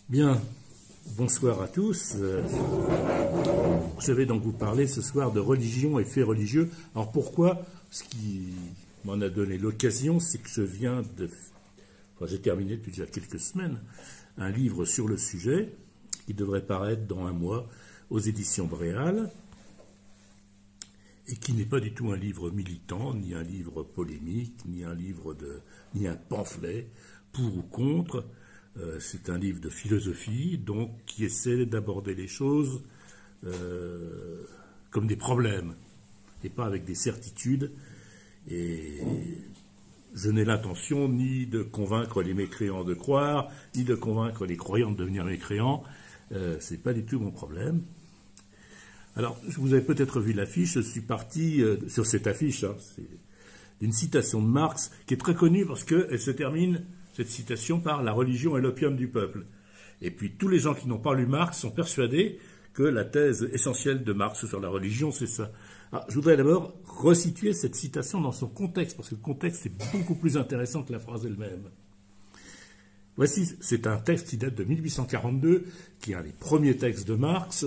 Bien, bonsoir à tous. Je vais donc vous parler ce soir de religion et faits religieux. Alors pourquoi? Ce qui m'en a donné l'occasion, c'est que je viens de... Enfin, j'ai terminé depuis déjà quelques semaines un livre sur le sujet qui devrait paraître dans un mois aux éditions Bréal et qui n'est pas du tout un livre militant, ni un livre polémique, ni un pamphlet pour ou contre. C'est un livre de philosophie, donc qui essaie d'aborder les choses comme des problèmes, et pas avec des certitudes. Et je n'ai l'intention ni de convaincre les mécréants de croire, ni de convaincre les croyants de devenir mécréants. C'est pas du tout mon problème. Alors, vous avez peut-être vu l'affiche, je suis parti sur cette affiche, hein, c'est d'une citation de Marx, qui est très connue parce qu'elle se termine, cette citation, par « La religion est l'opium du peuple ». Et puis tous les gens qui n'ont pas lu Marx sont persuadés que la thèse essentielle de Marx sur la religion, c'est ça. Alors, je voudrais d'abord resituer cette citation dans son contexte, parce que le contexte est beaucoup plus intéressant que la phrase elle-même. Voici, c'est un texte qui date de 1842, qui est un des premiers textes de Marx.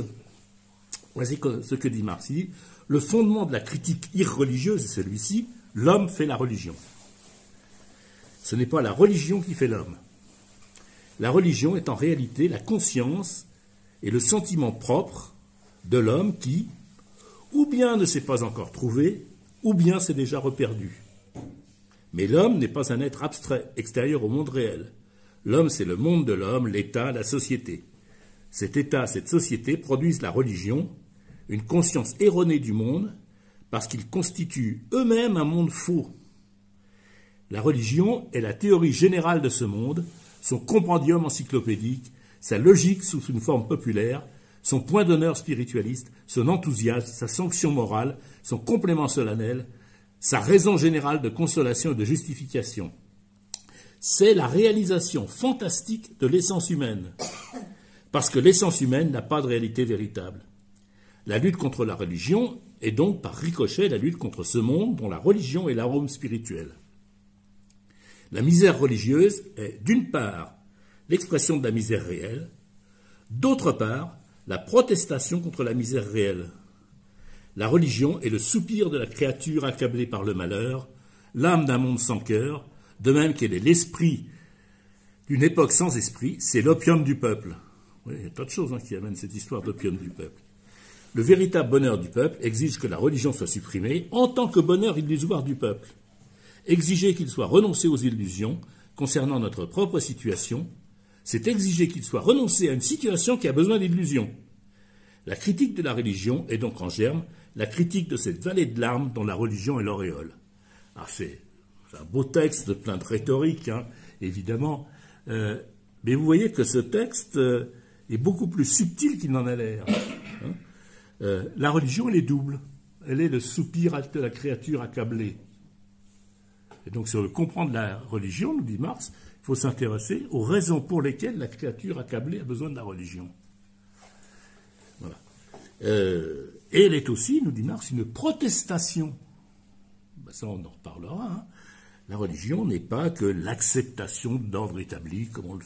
Voici ce que dit Marx. Il dit « Le fondement de la critique irreligieuse est celui-ci, l'homme fait la religion. Ce n'est pas la religion qui fait l'homme. La religion est en réalité la conscience et le sentiment propre de l'homme qui, ou bien ne s'est pas encore trouvé, ou bien s'est déjà reperdu. Mais l'homme n'est pas un être abstrait, extérieur au monde réel. L'homme, c'est le monde de l'homme, l'État, la société. Cet État, cette société produisent la religion, une conscience erronée du monde, parce qu'ils constituent eux-mêmes un monde faux. La religion est la théorie générale de ce monde, son compendium encyclopédique, sa logique sous une forme populaire, son point d'honneur spiritualiste, son enthousiasme, sa sanction morale, son complément solennel, sa raison générale de consolation et de justification. C'est la réalisation fantastique de l'essence humaine, parce que l'essence humaine n'a pas de réalité véritable. La lutte contre la religion est donc par ricochet la lutte contre ce monde dont la religion est l'arôme spirituel. La misère religieuse est, d'une part, l'expression de la misère réelle, d'autre part, la protestation contre la misère réelle. La religion est le soupir de la créature accablée par le malheur, l'âme d'un monde sans cœur, de même qu'elle est l'esprit d'une époque sans esprit, c'est l'opium du peuple. Oui, il y a tas de choses qui amènent cette histoire d'opium du peuple. Le véritable bonheur du peuple exige que la religion soit supprimée en tant que bonheur illusoire du peuple. Exiger qu'il soit renoncé aux illusions concernant notre propre situation, c'est exiger qu'il soit renoncé à une situation qui a besoin d'illusions. La critique de la religion est donc en germe la critique de cette vallée de larmes dont la religion est l'auréole. Alors c'est un beau texte plein de rhétorique, hein, évidemment, mais vous voyez que ce texte est beaucoup plus subtil qu'il n'en a l'air. Hein. La religion, elle est double. Elle est le soupir de la créature accablée. Et donc, sur le comprendre la religion, nous dit Marx, il faut s'intéresser aux raisons pour lesquelles la créature accablée a besoin de la religion. Voilà. Et elle est aussi, nous dit Marx, une protestation. Ben ça, on en reparlera. Hein. La religion n'est pas que l'acceptation d'ordre établi, comme on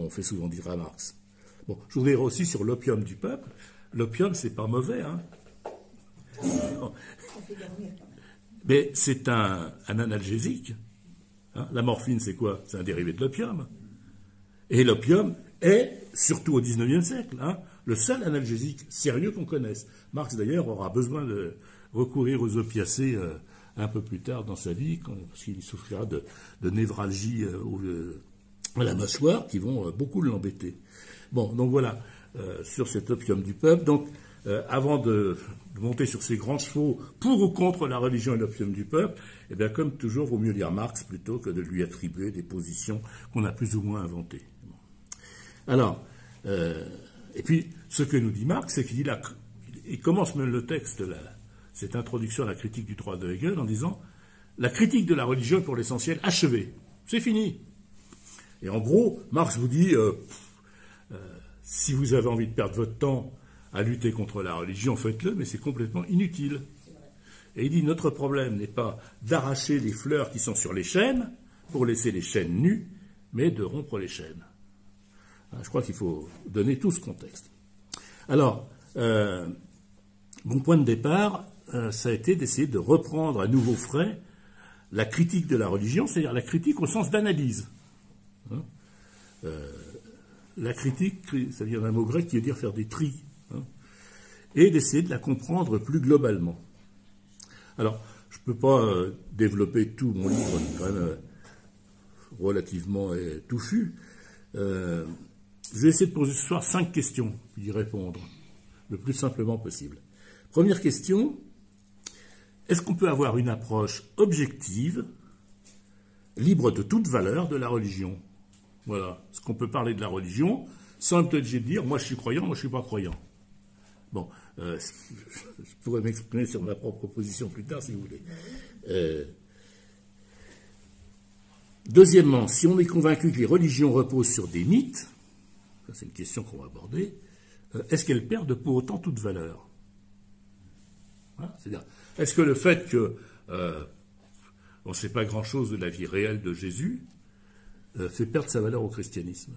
fait souvent dire à Marx. Bon, je voudrais dire aussi sur l'opium du peuple. L'opium, c'est pas mauvais, hein. Mais c'est un analgésique. Hein. La morphine, c'est quoi? C'est un dérivé de l'opium. Et l'opium est, surtout au XIXe siècle, hein, le seul analgésique sérieux qu'on connaisse. Marx, d'ailleurs, aura besoin de recourir aux opiacés un peu plus tard dans sa vie, parce qu'il souffrira de névralgie à la mâchoire qui vont beaucoup l'embêter. Bon, donc voilà, sur cet opium du peuple. Donc, avant de monter sur ces grands chevaux pour ou contre la religion et l'opium du peuple, eh bien, comme toujours, il vaut mieux lire Marx plutôt que de lui attribuer des positions qu'on a plus ou moins inventées. Bon. Alors, et puis, ce que nous dit Marx, c'est qu'il dit il commence même le texte, cette introduction à la critique du droit de Hegel, en disant « La critique de la religion est pour l'essentiel achevée. C'est fini. » Et en gros, Marx vous dit si vous avez envie de perdre votre temps à lutter contre la religion, faites-le, mais c'est complètement inutile. Et il dit, notre problème n'est pas d'arracher les fleurs qui sont sur les chênes pour laisser les chênes nus, mais de rompre les chênes. Je crois qu'il faut donner tout ce contexte. Alors, mon point de départ, ça a été d'essayer de reprendre à nouveau frais la critique de la religion, c'est-à-dire la critique au sens d'analyse. La critique, ça vient d'un mot grec qui veut dire faire des tris, et d'essayer de la comprendre plus globalement. Alors, je ne peux pas développer tout mon livre, c'est quand même relativement touffu. Je vais essayer de poser ce soir 5 questions, puis y répondre le plus simplement possible. Première question, est-ce qu'on peut avoir une approche objective, libre de toute valeur de la religion? Voilà. Est-ce qu'on peut parler de la religion sans être obligé de dire « moi je suis croyant, moi je ne suis pas croyant ». Bon, je pourrais m'exprimer sur ma propre position plus tard si vous voulez. Deuxièmement, si on est convaincu que les religions reposent sur des mythes, ça c'est une question qu'on va aborder, est-ce qu'elles perdent pour autant toute valeur? C'est-à-dire, est-ce que le fait que on ne sait pas grand-chose de la vie réelle de Jésus fait perdre sa valeur au christianisme?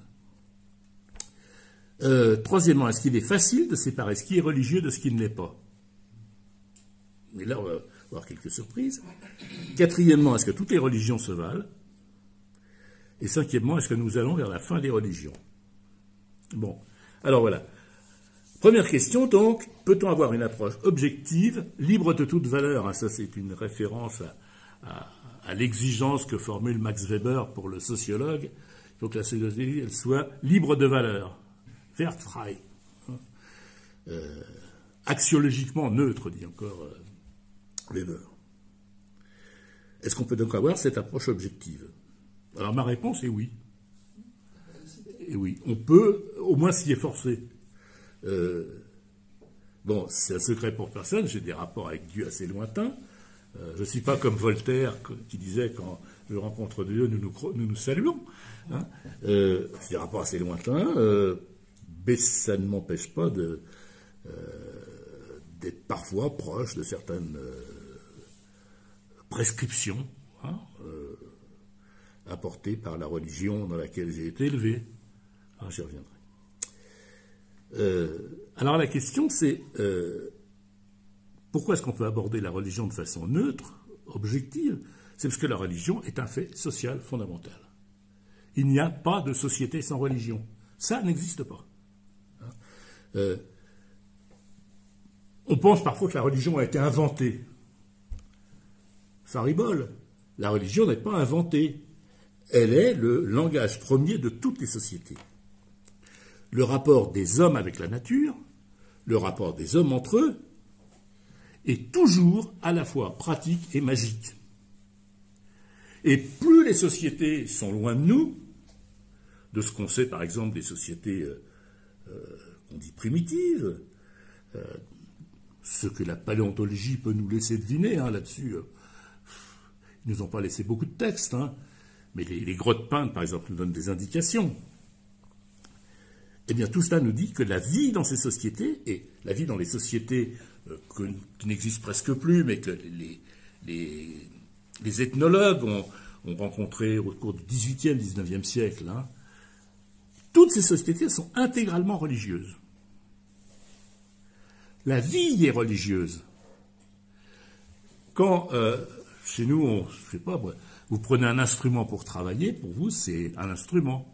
Troisièmement, est-ce qu'il est facile de séparer ce qui est religieux de ce qui ne l'est pas? Mais là, on va avoir quelques surprises. Quatrièmement, est-ce que toutes les religions se valent? Et cinquièmement, est-ce que nous allons vers la fin des religions? Bon, alors voilà. Première question, donc, peut-on avoir une approche objective, libre de toute valeur? Ça, c'est une référence à l'exigence que formule Max Weber pour le sociologue. Il faut que la sociologie, elle soit libre de valeur. Wertfrei. Axiologiquement neutre, dit encore Weber. Est-ce qu'on peut donc avoir cette approche objective? Alors ma réponse est oui. Et oui, on peut au moins s'y efforcer. Bon, c'est un secret pour personne, j'ai des rapports avec Dieu assez lointains. Je ne suis pas comme Voltaire qui disait quand je rencontre Dieu, nous nous saluons. J'ai des rapports assez lointains, mais ça ne m'empêche pas d'être parfois proche de certaines prescriptions apportées par la religion dans laquelle j'ai été élevé. J'y reviendrai. Alors la question c'est pourquoi est-ce qu'on peut aborder la religion de façon neutre, objective? C'est parce que la religion est un fait social fondamental. Il n'y a pas de société sans religion. Ça n'existe pas. On pense parfois que la religion a été inventée. Faribole. La religion n'est pas inventée. Elle est le langage premier de toutes les sociétés. Le rapport des hommes avec la nature, le rapport des hommes entre eux, est toujours à la fois pratique et magique. Et plus les sociétés sont loin de nous, de ce qu'on sait par exemple des sociétés qu'on dit primitives, ce que la paléontologie peut nous laisser deviner, là-dessus, ils ne nous ont pas laissé beaucoup de textes, mais les grottes peintes par exemple nous donnent des indications. Eh bien, tout cela nous dit que la vie dans ces sociétés, et la vie dans les sociétés qui n'existent presque plus, mais que les ethnologues ont rencontré au cours du XVIIIe, XIXe siècle, toutes ces sociétés sont intégralement religieuses. La vie est religieuse. Quand, chez nous, je sais pas, vous prenez un instrument pour travailler, pour vous, c'est un instrument.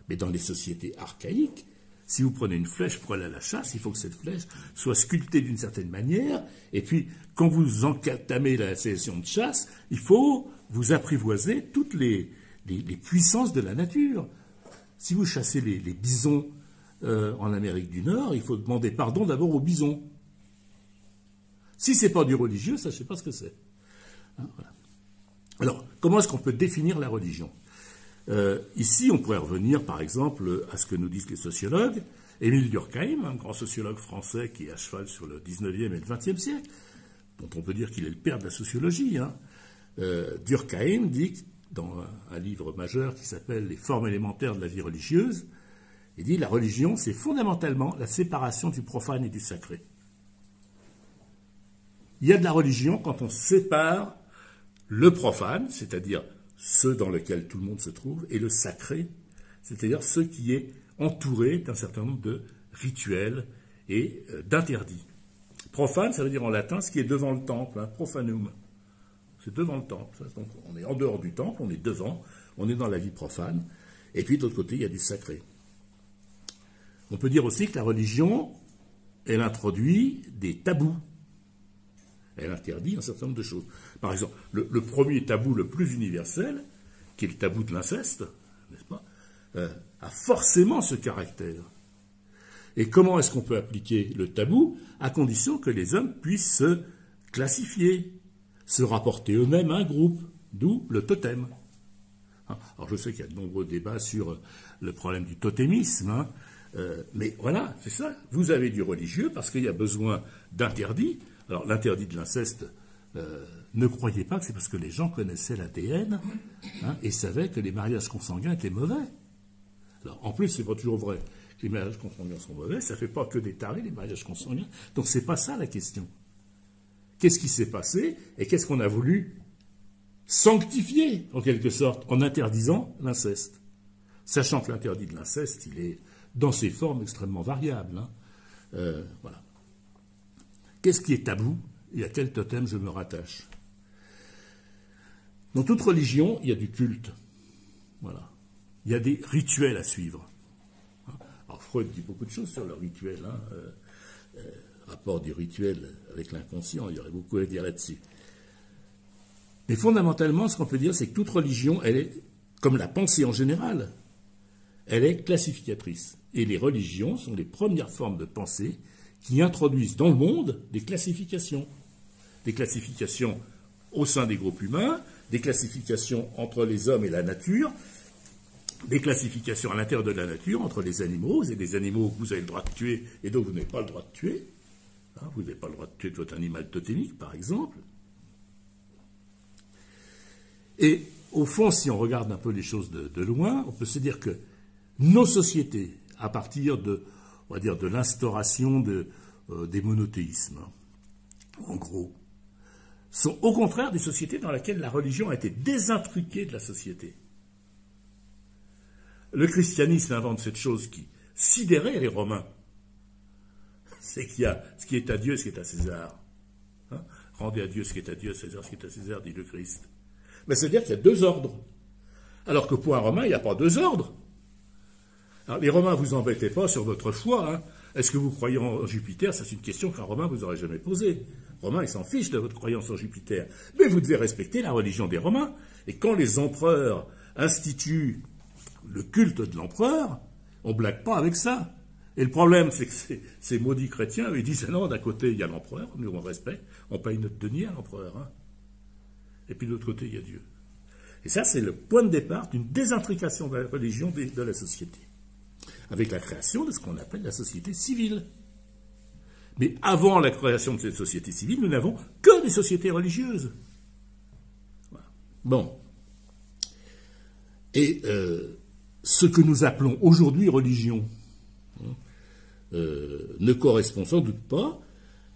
Mais dans les sociétés archaïques, si vous prenez une flèche pour aller à la chasse, il faut que cette flèche soit sculptée d'une certaine manière, et puis quand vous entamez la session de chasse, il faut vous apprivoiser toutes les puissances de la nature. Si vous chassez les bisons en Amérique du Nord, il faut demander pardon d'abord aux bisons. Si ce n'est pas du religieux, ça je ne sais pas ce que c'est. Voilà. Alors, comment est-ce qu'on peut définir la religion ? Ici, on pourrait revenir, par exemple, à ce que nous disent les sociologues. Émile Durkheim, un grand sociologue français qui est à cheval sur le 19e et le 20e siècle, dont on peut dire qu'il est le père de la sociologie. Durkheim dit, dans un livre majeur qui s'appelle « Les formes élémentaires de la vie religieuse », il dit « La religion, c'est fondamentalement la séparation du profane et du sacré ». Il y a de la religion quand on sépare le profane, c'est-à-dire ceux dans lesquels tout le monde se trouve, et le sacré, c'est-à-dire ce qui est entouré d'un certain nombre de rituels et d'interdits. Profane, ça veut dire en latin ce qui est devant le temple, hein, profanum. C'est devant le temple. Donc on est en dehors du temple, on est devant, on est dans la vie profane. Et puis de l'autre côté, il y a du sacré. On peut dire aussi que la religion, elle introduit des tabous. Elle interdit un certain nombre de choses. Par exemple, le premier tabou le plus universel, qui est le tabou de l'inceste, n'est-ce pas, a forcément ce caractère. Et comment est-ce qu'on peut appliquer le tabou? À condition que les hommes puissent se classifier, se rapporter eux-mêmes à un groupe, d'où le totem. Alors je sais qu'il y a de nombreux débats sur le problème du totémisme, hein, mais voilà, c'est ça. Vous avez du religieux parce qu'il y a besoin d'interdits. Alors l'interdit de l'inceste, ne croyez pas que c'est parce que les gens connaissaient l'ADN, hein, et savaient que les mariages consanguins étaient mauvais. Alors en plus, c'est pas toujours vrai. Les mariages consanguins sont mauvais, ça ne fait pas que des tarés, les mariages consanguins. Donc c'est pas ça la question. Qu'est-ce qui s'est passé et qu'est-ce qu'on a voulu sanctifier, en quelque sorte, en interdisant l'inceste? Sachant que l'interdit de l'inceste, il est dans ses formes extrêmement variables. Hein. Voilà. Qu'est-ce qui est tabou et à quel totem je me rattache? Dans toute religion, il y a du culte. Voilà. Il y a des rituels à suivre. Alors Freud dit beaucoup de choses sur le rituel. Hein. Rapport du rituel avec l'inconscient, il y aurait beaucoup à dire là-dessus. Mais fondamentalement, ce qu'on peut dire, c'est que toute religion, elle est, comme la pensée en général, elle est classificatrice. Et les religions sont les premières formes de pensée qui introduisent dans le monde des classifications. Des classifications au sein des groupes humains, des classifications entre les hommes et la nature, des classifications à l'intérieur de la nature entre les animaux, et des animaux que vous avez le droit de tuer et d'autres vous n'avez pas le droit de tuer. Hein, vous n'avez pas le droit de tuer votre animal totémique, par exemple. Et au fond, si on regarde un peu les choses de loin, on peut se dire que nos sociétés, à partir de, on va dire, de l'instauration des monothéismes, en gros, sont au contraire des sociétés dans lesquelles la religion a été désintriquée de la société. Le christianisme invente cette chose qui sidérait les Romains. C'est qu'il y a ce qui est à Dieu et ce qui est à César. Hein? Rendez à Dieu ce qui est à Dieu, à César ce qui est à César, dit le Christ. Mais c'est-à-dire qu'il y a deux ordres. Alors que pour un Romain, il n'y a pas deux ordres. Alors, les Romains, vous embêtez pas sur votre foi. Hein. Est-ce que vous croyez en Jupiter? Ça, c'est une question qu'un Romain vous aurait jamais posée. Romain, il s'en fiche de votre croyance en Jupiter. Mais vous devez respecter la religion des Romains. Et quand les empereurs instituent le culte de l'empereur, on ne blague pas avec ça. Et le problème, c'est que ces maudits chrétiens, ils disent, non, d'un côté, il y a l'empereur, nous on respecte, on paye notre denier à l'empereur. Hein. Et puis de l'autre côté, il y a Dieu. Et ça, c'est le point de départ d'une désintrication de la religion de la société. Avec la création de ce qu'on appelle la société civile. Mais avant la création de cette société civile, nous n'avons que des sociétés religieuses. Voilà. Bon. Et ce que nous appelons aujourd'hui religion ne correspond sans doute pas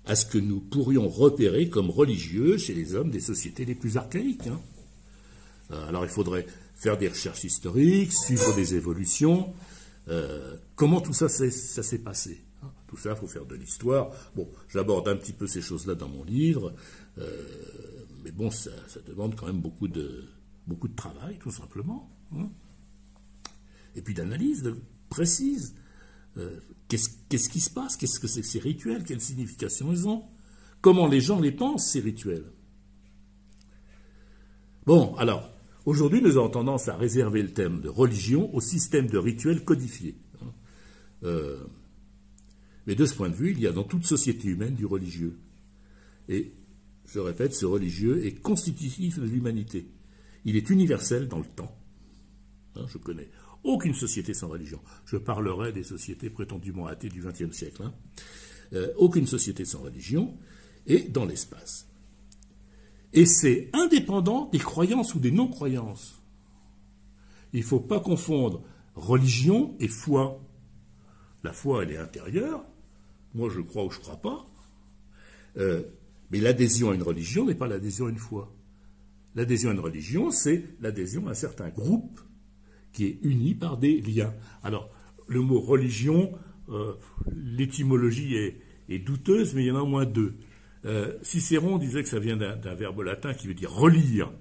à ce que nous pourrions repérer comme religieux chez les hommes des sociétés les plus archaïques. Hein. Alors il faudrait faire des recherches historiques, suivre des évolutions. Comment tout ça s'est passé, hein. Tout ça, il faut faire de l'histoire. Bon, j'aborde un petit peu ces choses-là dans mon livre, mais bon, ça demande quand même beaucoup de travail, tout simplement. Hein. Et puis d'analyse précise. Qu'est-ce qui se passe? Qu'est-ce que c'est que ces rituels? Quelle signification ils ont? Comment les gens les pensent, ces rituels? Bon, alors, aujourd'hui, nous avons tendance à réserver le thème de religion au système de rituels codifiés. Mais de ce point de vue, il y a dans toute société humaine du religieux. Et, je répète, ce religieux est constitutif de l'humanité. Il est universel dans le temps. Hein, je connais aucune société sans religion. Je parlerai des sociétés prétendument athées du XXe siècle. Hein. Aucune société sans religion, et dans l'espace. Et c'est indépendant des croyances ou des non-croyances. Il ne faut pas confondre religion et foi. La foi, elle est intérieure. Moi, je crois ou je ne crois pas. Mais l'adhésion à une religion n'est pas l'adhésion à une foi. L'adhésion à une religion, c'est l'adhésion à un certain groupe qui est uni par des liens. Alors, le mot religion, l'étymologie est douteuse, mais il y en a au moins deux. Cicéron disait que ça vient d'un verbe latin qui veut dire relire.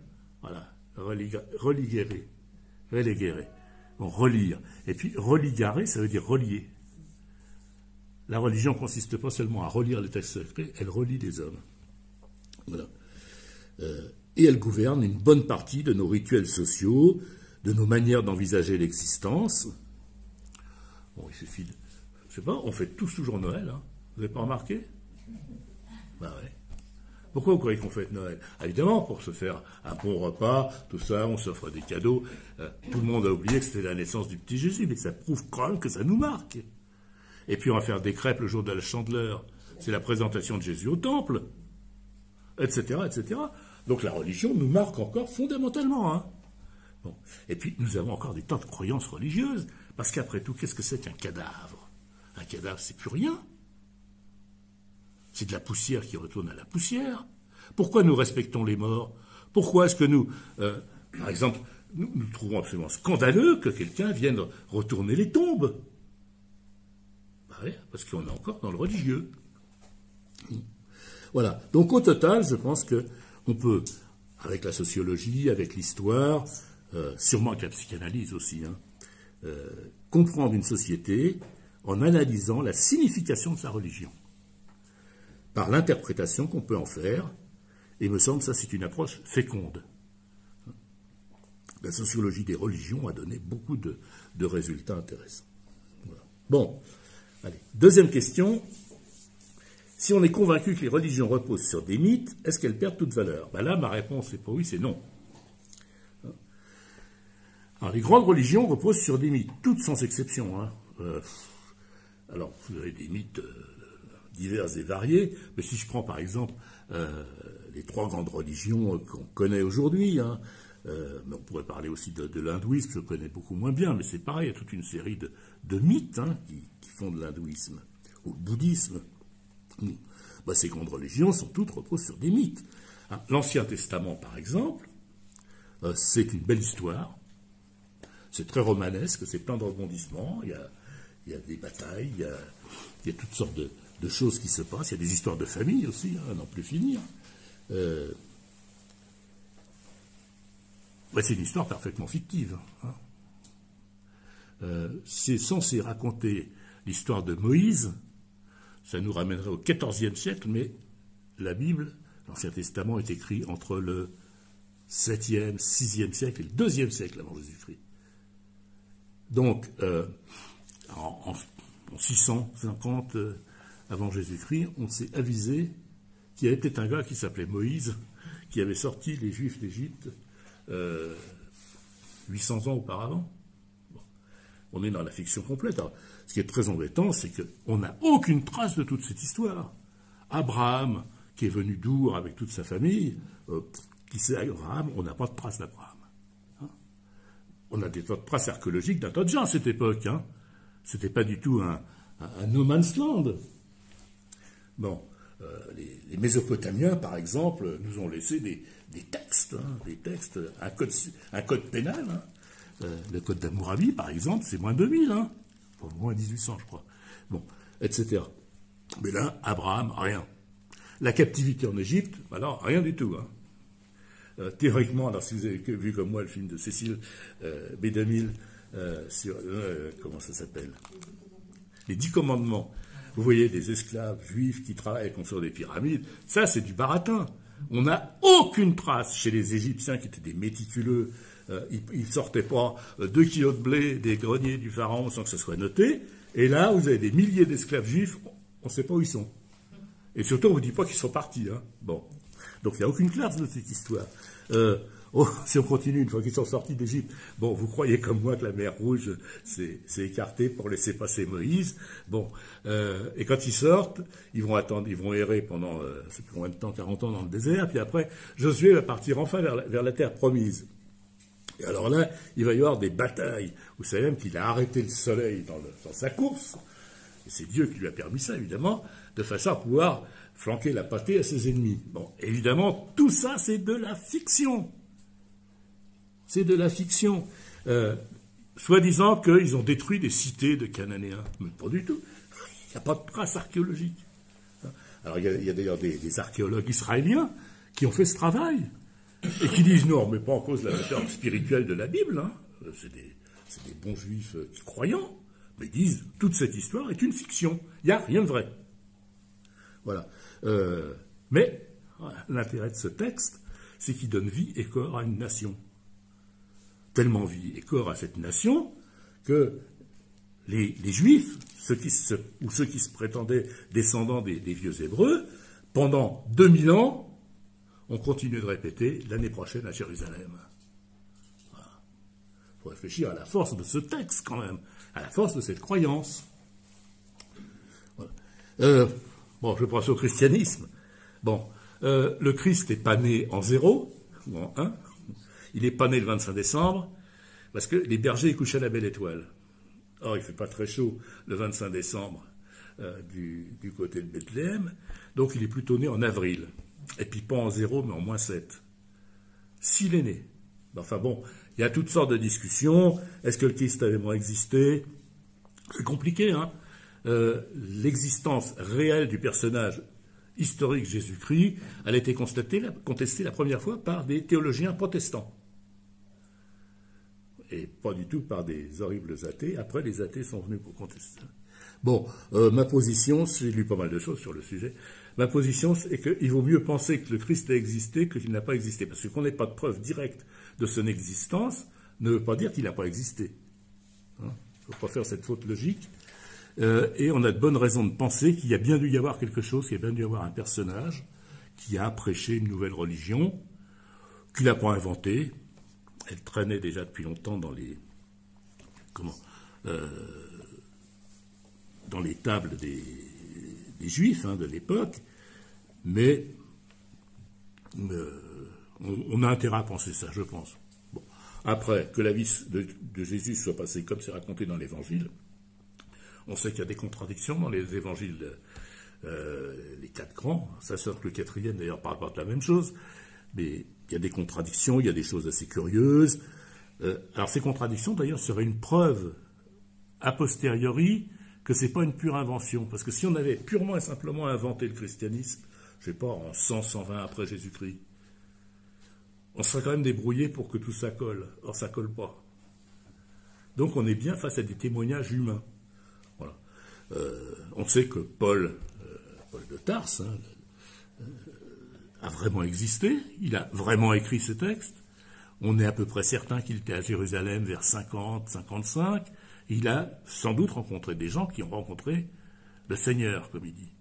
Voilà, religere. Bon, relire. Et puis, religare, ça veut dire relier. La religion consiste pas seulement à relire les textes sacrés, elle relie les hommes. Voilà. Et elle gouverne une bonne partie de nos rituels sociaux, de nos manières d'envisager l'existence. Bon, il suffit de... Je sais pas, on fait tous toujours Noël, hein. Vous n'avez pas remarqué? Ben ouais. Pourquoi vous croyez qu'on fête Noël? Évidemment, pour se faire un bon repas, tout ça, on s'offre des cadeaux. Tout le monde a oublié que c'était la naissance du petit Jésus, mais ça prouve quand même que ça nous marque. Et puis on va faire des crêpes le jour de la Chandeleur. C'est la présentation de Jésus au temple, etc., etc. Donc la religion nous marque encore fondamentalement. Hein. Bon. Et puis nous avons encore des tas de croyances religieuses, parce qu'après tout, qu'est-ce que c'est qu'un cadavre? Un cadavre, c'est plus rien. C'est de la poussière qui retourne à la poussière. Pourquoi nous respectons les morts? Pourquoi est-ce que nous, par exemple, nous trouvons absolument scandaleux que quelqu'un vienne retourner les tombes? Ben oui, parce qu'on est encore dans le religieux. Voilà. Donc au total, je pense que on peut, avec la sociologie, avec l'histoire, sûrement avec la psychanalyse aussi, hein, comprendre une société en analysant la signification de sa religion, par l'interprétation qu'on peut en faire, et il me semble que ça c'est une approche féconde. La sociologie des religions a donné beaucoup de résultats intéressants. Voilà. Bon, allez, deuxième question. Si on est convaincu que les religions reposent sur des mythes, est-ce qu'elles perdent toute valeur? Ben là, ma réponse est pas oui, c'est non. Alors, les grandes religions reposent sur des mythes, toutes sans exception. Hein. Alors, vous avez des mythes divers et variés, mais si je prends par exemple les trois grandes religions qu'on connaît aujourd'hui, hein, mais on pourrait parler aussi de l'hindouisme, je connais beaucoup moins bien, mais c'est pareil, il y a toute une série de mythes hein, qui font de l'hindouisme, ou le bouddhisme. Ben, ces grandes religions sont toutes reposent sur des mythes. Hein, L'Ancien Testament, par exemple, c'est une belle histoire, c'est très romanesque, c'est plein de rebondissements, il y a des batailles, il y a toutes sortes de choses qui se passent, il y a des histoires de famille aussi, hein, à n'en plus finir. Ben, c'est une histoire parfaitement fictive. Hein. C'est censé raconter l'histoire de Moïse. Ça nous ramènerait au XIVe siècle, mais la Bible, l'Ancien Testament, est écrit entre le 7e, 6e siècle et le 2e siècle avant Jésus-Christ. Donc, en 650 avant Jésus-Christ, on s'est avisé qu'il y avait peut-être un gars qui s'appelait Moïse, qui avait sorti les Juifs d'Égypte 800 ans auparavant. Bon. On est dans la fiction complète. Alors, ce qui est très embêtant, c'est qu'on n'a aucune trace de toute cette histoire. Abraham, qui est venu d'Our avec toute sa famille, qui c'est Abraham? On n'a pas de trace d'Abraham. Hein. On a des tas de traces archéologiques d'un tas de gens à cette époque. Hein. C'était pas du tout un no man's land. Bon, les Mésopotamiens, par exemple, nous ont laissé des textes, un code pénal. Hein. Le code d'Hammurabi, par exemple, c'est moins 2000, hein. Moins 1800, je crois. Bon, etc. Mais là, Abraham, rien. La captivité en Égypte, alors, rien du tout. Hein. Théoriquement, alors si vous avez vu comme moi le film de Cécile Bédamil sur, comment ça s'appelle? Les 10 commandements. Vous voyez des esclaves juifs qui travaillent et construisent des pyramides. Ça, c'est du baratin. On n'a aucune trace chez les Égyptiens qui étaient des méticuleux. Ils ne sortaient pas 2 kilos de blé des greniers du pharaon sans que ce soit noté. Et là, vous avez des milliers d'esclaves juifs, on ne sait pas où ils sont. Et surtout, on ne vous dit pas qu'ils sont partis. Hein. Bon. Donc, il n'y a aucune trace de cette histoire. Si on continue, une fois qu'ils sont sortis d'Égypte, bon, vous croyez comme moi que la mer Rouge s'est écartée pour laisser passer Moïse. Bon. Et quand ils sortent, ils vont attendre, ils vont errer pendant, je ne sais plus combien de temps, 40 ans dans le désert. Puis après, Josué va partir enfin vers la terre promise. Et alors là, il va y avoir des batailles. Vous savez même qu'il a arrêté le soleil dans sa course. Et c'est Dieu qui lui a permis ça, évidemment, de façon à pouvoir flanquer la pâtée à ses ennemis. Bon, évidemment, tout ça, c'est de la fiction. C'est de la fiction. soi-disant qu'ils ont détruit des cités de Cananéens. Mais pas du tout. Il n'y a pas de traces archéologiques. Alors il y a d'ailleurs des archéologues israéliens qui ont fait ce travail et qui disent non, mais pas en cause de la valeur spirituelle de la Bible. Hein. C'est des bons juifs croyants, mais ils disent toute cette histoire est une fiction. Il n'y a rien de vrai. Voilà. Mais l'intérêt de ce texte, c'est qu'il donne vie et corps à une nation. Tellement vie et corps à cette nation que les Juifs, ceux qui se prétendaient descendants des vieux Hébreux, pendant 2000 ans, ont continué de répéter l'année prochaine à Jérusalem. Voilà. Il faut réfléchir à la force de ce texte quand même, à la force de cette croyance. Voilà. Bon, je passe au christianisme. Bon, le Christ n'est pas né en 0 ou en 1. Il n'est pas né le 25 décembre, parce que les bergers couchaient la belle étoile. Or, il ne fait pas très chaud le 25 décembre du côté de Bethléem, donc il est plutôt né en avril. Et puis pas en 0, mais en -7. S'il est né. Enfin bon, il y a toutes sortes de discussions. Est-ce que le Christ a vraiment existé? C'est compliqué, hein. L'existence réelle du personnage historique Jésus-Christ, elle a été contestée la première fois par des théologiens protestants. Et pas du tout par des horribles athées. Après, les athées sont venus pour contester. Bon, ma position, j'ai lu pas mal de choses sur le sujet, ma position, c'est qu'il vaut mieux penser que le Christ a existé que qu'il n'a pas existé. Parce que qu'on n'ait pas de preuve directe de son existence ne veut pas dire qu'il n'a pas existé. Hein, il ne faut pas faire cette faute logique. Et on a de bonnes raisons de penser qu'il y a bien dû y avoir quelque chose, qu'il y a bien dû y avoir un personnage qui a prêché une nouvelle religion, qu'il n'a pas inventée. Elle traînait déjà depuis longtemps dans les tables des Juifs de l'époque, mais on a intérêt à penser ça, je pense. Bon. Après, que la vie de Jésus soit passée comme c'est raconté dans l'Évangile, on sait qu'il y a des contradictions dans les évangiles, les 4 grands. Ça sort que le 4e, d'ailleurs, parle pas de la même chose. Mais il y a des contradictions, il y a des choses assez curieuses. Alors ces contradictions, d'ailleurs, seraient une preuve a posteriori que c'est pas une pure invention. Parce que si on avait purement et simplement inventé le christianisme, je sais pas, en 100, 120 après Jésus-Christ, on serait quand même débrouillé pour que tout ça colle. Or, ça colle pas. Donc on est bien face à des témoignages humains. Voilà. On sait que Paul de Tarse a vraiment existé, il a vraiment écrit ce texte. On est à peu près certain qu'il était à Jérusalem vers 50, 55. Il a sans doute rencontré des gens qui ont rencontré le Seigneur, comme il dit.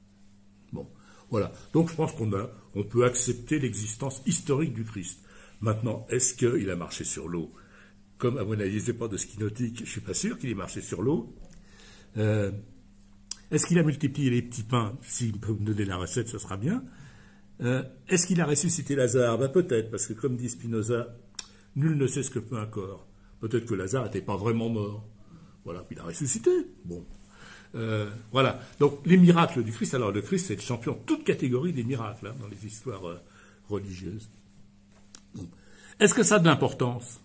Bon, voilà. Donc je pense qu'on peut accepter l'existence historique du Christ. Maintenant, est-ce qu'il a marché sur l'eau? Comme à mon avis, c'est pas de ski nautique, je suis pas sûr qu'il ait marché sur l'eau. Est-ce qu'il a multiplié les petits pains? S'il peut me donner la recette, ce sera bien. Est-ce qu'il a ressuscité Lazare? Peut-être, parce que comme dit Spinoza, nul ne sait ce que peut un corps. Peut-être que Lazare n'était pas vraiment mort. Voilà, puis il a ressuscité. Bon. Voilà. Donc, les miracles du Christ. Alors, le Christ, c'est le champion de toute catégorie des miracles, dans les histoires religieuses. Bon. Est-ce que ça a de l'importance?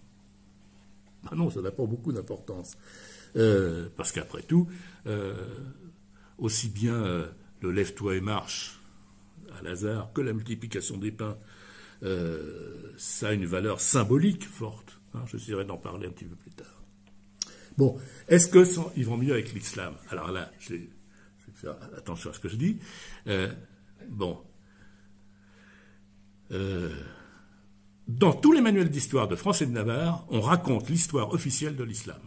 Non, ça n'a pas beaucoup d'importance. Parce qu'après tout, aussi bien le lève-toi et marche à Lazare que la multiplication des pains, ça a une valeur symbolique forte. J'essaierai d'en parler un petit peu plus tard. Bon, est-ce qu'ils vont mieux avec l'islam? Alors là, je vais faire attention à ce que je dis. Dans tous les manuels d'histoire de France et de Navarre, on raconte l'histoire officielle de l'islam.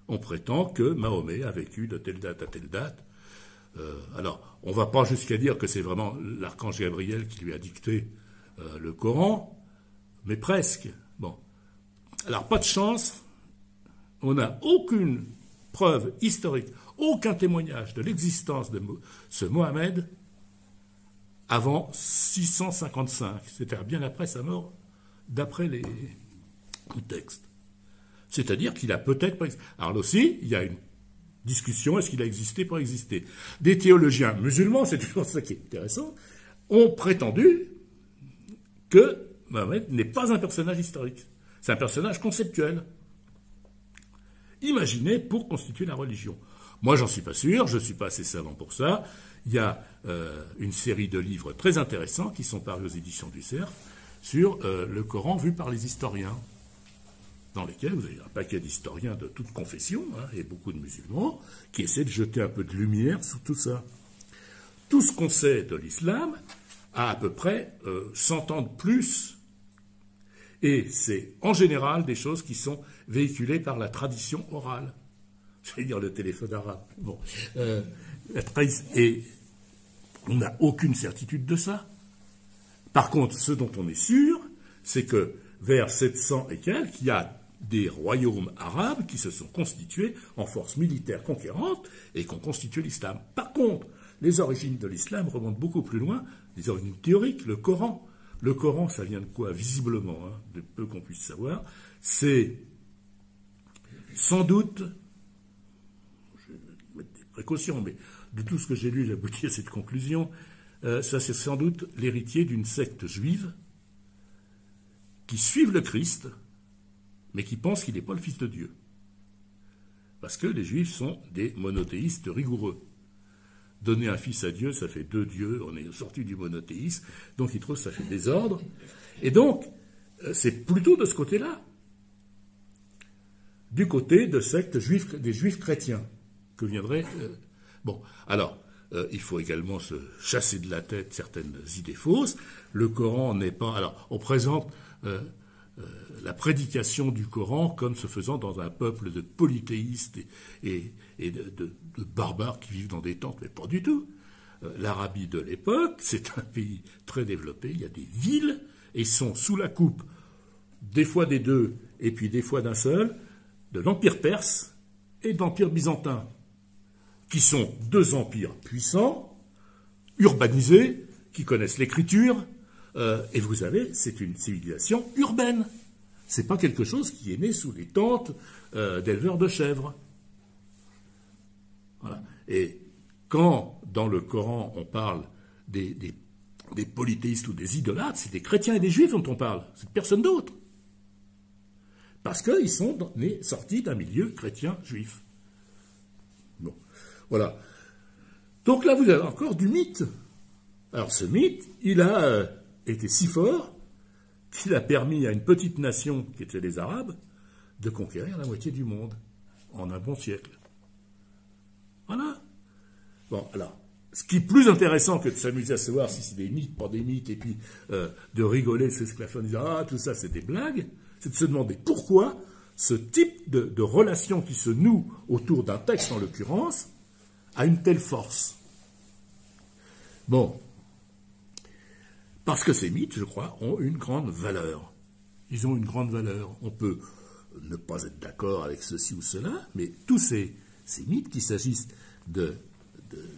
On prétend que Mahomet a vécu de telle date à telle date. Alors, on ne va pas jusqu'à dire que c'est vraiment l'archange Gabriel qui lui a dicté le Coran, mais presque. Bon. Alors, pas de chance, on n'a aucune preuve historique, aucun témoignage de l'existence de ce Mohammed avant 655, c'est-à-dire bien après sa mort, d'après les textes. C'est-à-dire qu'il a peut-être pas existé. Alors là aussi, il y a une discussion, est-ce qu'il a existé, pas existé. Des théologiens musulmans, c'est toujours ça qui est intéressant, ont prétendu que Mohammed n'est pas un personnage historique. C'est un personnage conceptuel. imaginées pour constituer la religion. Moi, j'en suis pas sûr, je ne suis pas assez savant pour ça. Il y a une série de livres très intéressants qui sont parus aux éditions du Cerf sur le Coran vu par les historiens, dans lesquels vous avez un paquet d'historiens de toutes confessions, et beaucoup de musulmans, qui essaient de jeter un peu de lumière sur tout ça. Tout ce qu'on sait de l'islam a à peu près 100 ans de plus, et c'est en général des choses qui sont véhiculées par la tradition orale. J'allais dire le téléphone arabe. Bon, et on n'a aucune certitude de ça. Par contre, ce dont on est sûr, c'est que vers 700 et quelques, il y a des royaumes arabes qui se sont constitués en forces militaires conquérantes et qui ont constitué l'islam. Par contre, les origines de l'islam remontent beaucoup plus loin, les origines théoriques, le Coran. Le Coran, ça vient de quoi, visiblement, de peu qu'on puisse savoir, c'est sans doute, je vais mettre des précautions, mais de tout ce que j'ai lu, j'aboutis à cette conclusion, ça c'est sans doute l'héritier d'une secte juive qui suivent le Christ, mais qui pensent qu'il n'est pas le Fils de Dieu. Parce que les Juifs sont des monothéistes rigoureux. Donner un fils à Dieu, ça fait deux dieux, on est sorti du monothéisme, donc ils trouvent que ça fait désordre. Et donc, c'est plutôt de ce côté-là, du côté de sectes juifs, des juifs chrétiens, que viendrait... Bon, alors, il faut également se chasser de la tête certaines idées fausses. Le Coran n'est pas... Alors, on présente la prédication du Coran comme se faisant dans un peuple de polythéistes et de barbares qui vivent dans des tentes, mais pas du tout. L'Arabie de l'époque, c'est un pays très développé, il y a des villes, et ils sont sous la coupe, des fois des deux, et puis des fois d'un seul, de l'Empire perse et de l'Empire byzantin, qui sont deux empires puissants, urbanisés, qui connaissent l'écriture, et vous avez, c'est une civilisation urbaine. C'est pas quelque chose qui est né sous les tentes d'éleveurs de chèvres. Voilà. Et quand, dans le Coran, on parle des polythéistes ou des idolâtres, c'est des chrétiens et des juifs dont on parle, c'est personne d'autre. Parce qu'ils sont sortis d'un milieu chrétien-juif. Bon, voilà. Donc là, vous avez encore du mythe. Alors ce mythe, il a été si fort qu'il a permis à une petite nation, qui était les Arabes, de conquérir la moitié du monde en un bon siècle. Voilà. Bon, alors, ce qui est plus intéressant que de s'amuser à savoir si c'est des mythes, pas des mythes, et puis de rigoler, c'est ce que la fin disait, ah, tout ça, c'est des blagues, c'est de se demander pourquoi ce type de relation qui se noue autour d'un texte, en l'occurrence, a une telle force. Bon. Parce que ces mythes, je crois, ont une grande valeur. Ils ont une grande valeur. On peut ne pas être d'accord avec ceci ou cela, mais tous ces mythes, qu'il s'agisse de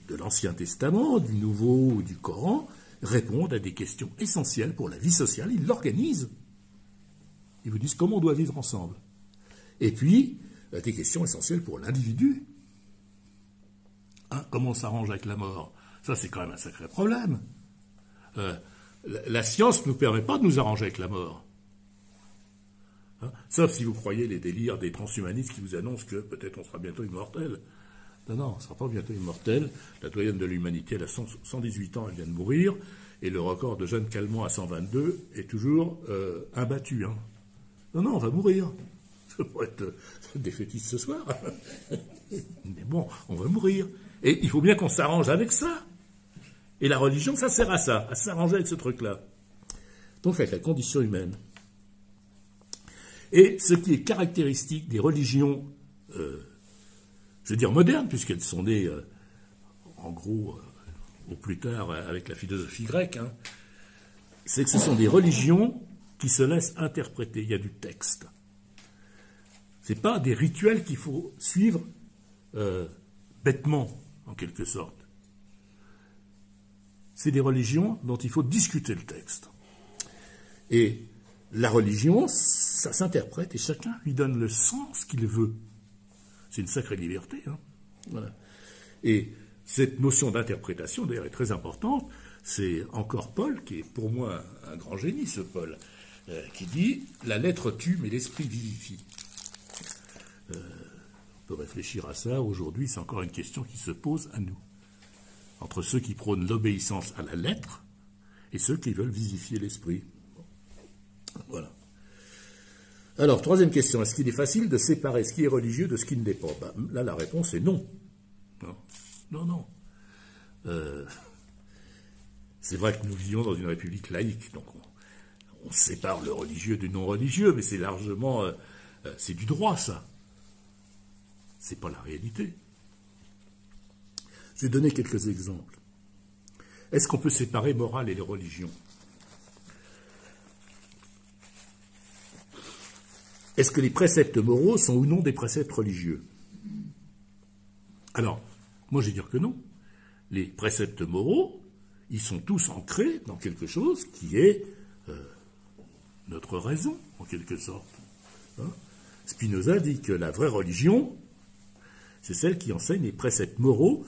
l'Ancien Testament, du Nouveau ou du Coran, répondent à des questions essentielles pour la vie sociale. Ils l'organisent. Ils vous disent comment on doit vivre ensemble. Et puis, des questions essentielles pour l'individu. Comment on s'arrange avec la mort? Ça, c'est quand même un sacré problème. La science ne nous permet pas de nous arranger avec la mort. Sauf si vous croyez les délires des transhumanistes qui vous annoncent que peut-être on sera bientôt immortel. Non, on ne sera pas bientôt immortel. La doyenne de l'humanité, elle a 118 ans, elle vient de mourir, et le record de Jeanne Calment à 122 est toujours imbattu. Non, on va mourir. Je ne veux pas être défaitiste ce soir. Mais bon, on va mourir. Et il faut bien qu'on s'arrange avec ça. Et la religion, ça sert à ça, à s'arranger avec ce truc-là. Donc avec la condition humaine. Et ce qui est caractéristique des religions, je veux dire modernes, puisqu'elles sont nées, en gros, au plus tard, avec la philosophie grecque, c'est que ce sont des religions qui se laissent interpréter. Il y a du texte. Ce n'est pas des rituels qu'il faut suivre bêtement, en quelque sorte. C'est des religions dont il faut discuter le texte. Et la religion, ça s'interprète et chacun lui donne le sens qu'il veut. C'est une sacrée liberté. Voilà. Et cette notion d'interprétation, d'ailleurs, est très importante. C'est encore Paul, qui est pour moi un grand génie, ce Paul, qui dit « La lettre tue, mais l'esprit vivifie ». On peut réfléchir à ça. Aujourd'hui, c'est encore une question qui se pose à nous. Entre ceux qui prônent l'obéissance à la lettre et ceux qui veulent vivifier l'esprit. Voilà. Alors, troisième question. Est-ce qu'il est facile de séparer ce qui est religieux de ce qui ne l'est pas? Là, la réponse est non. Non. C'est vrai que nous vivons dans une république laïque, donc on sépare le religieux du non-religieux, mais c'est largement... c'est du droit, ça. C'est pas la réalité. Je vais donner quelques exemples. Est-ce qu'on peut séparer morale et les religions? Est-ce que les préceptes moraux sont ou non des préceptes religieux? Alors, moi je vais dire que non. Les préceptes moraux, ils sont tous ancrés dans quelque chose qui est notre raison, en quelque sorte. Hein? Spinoza dit que la vraie religion, c'est celle qui enseigne les préceptes moraux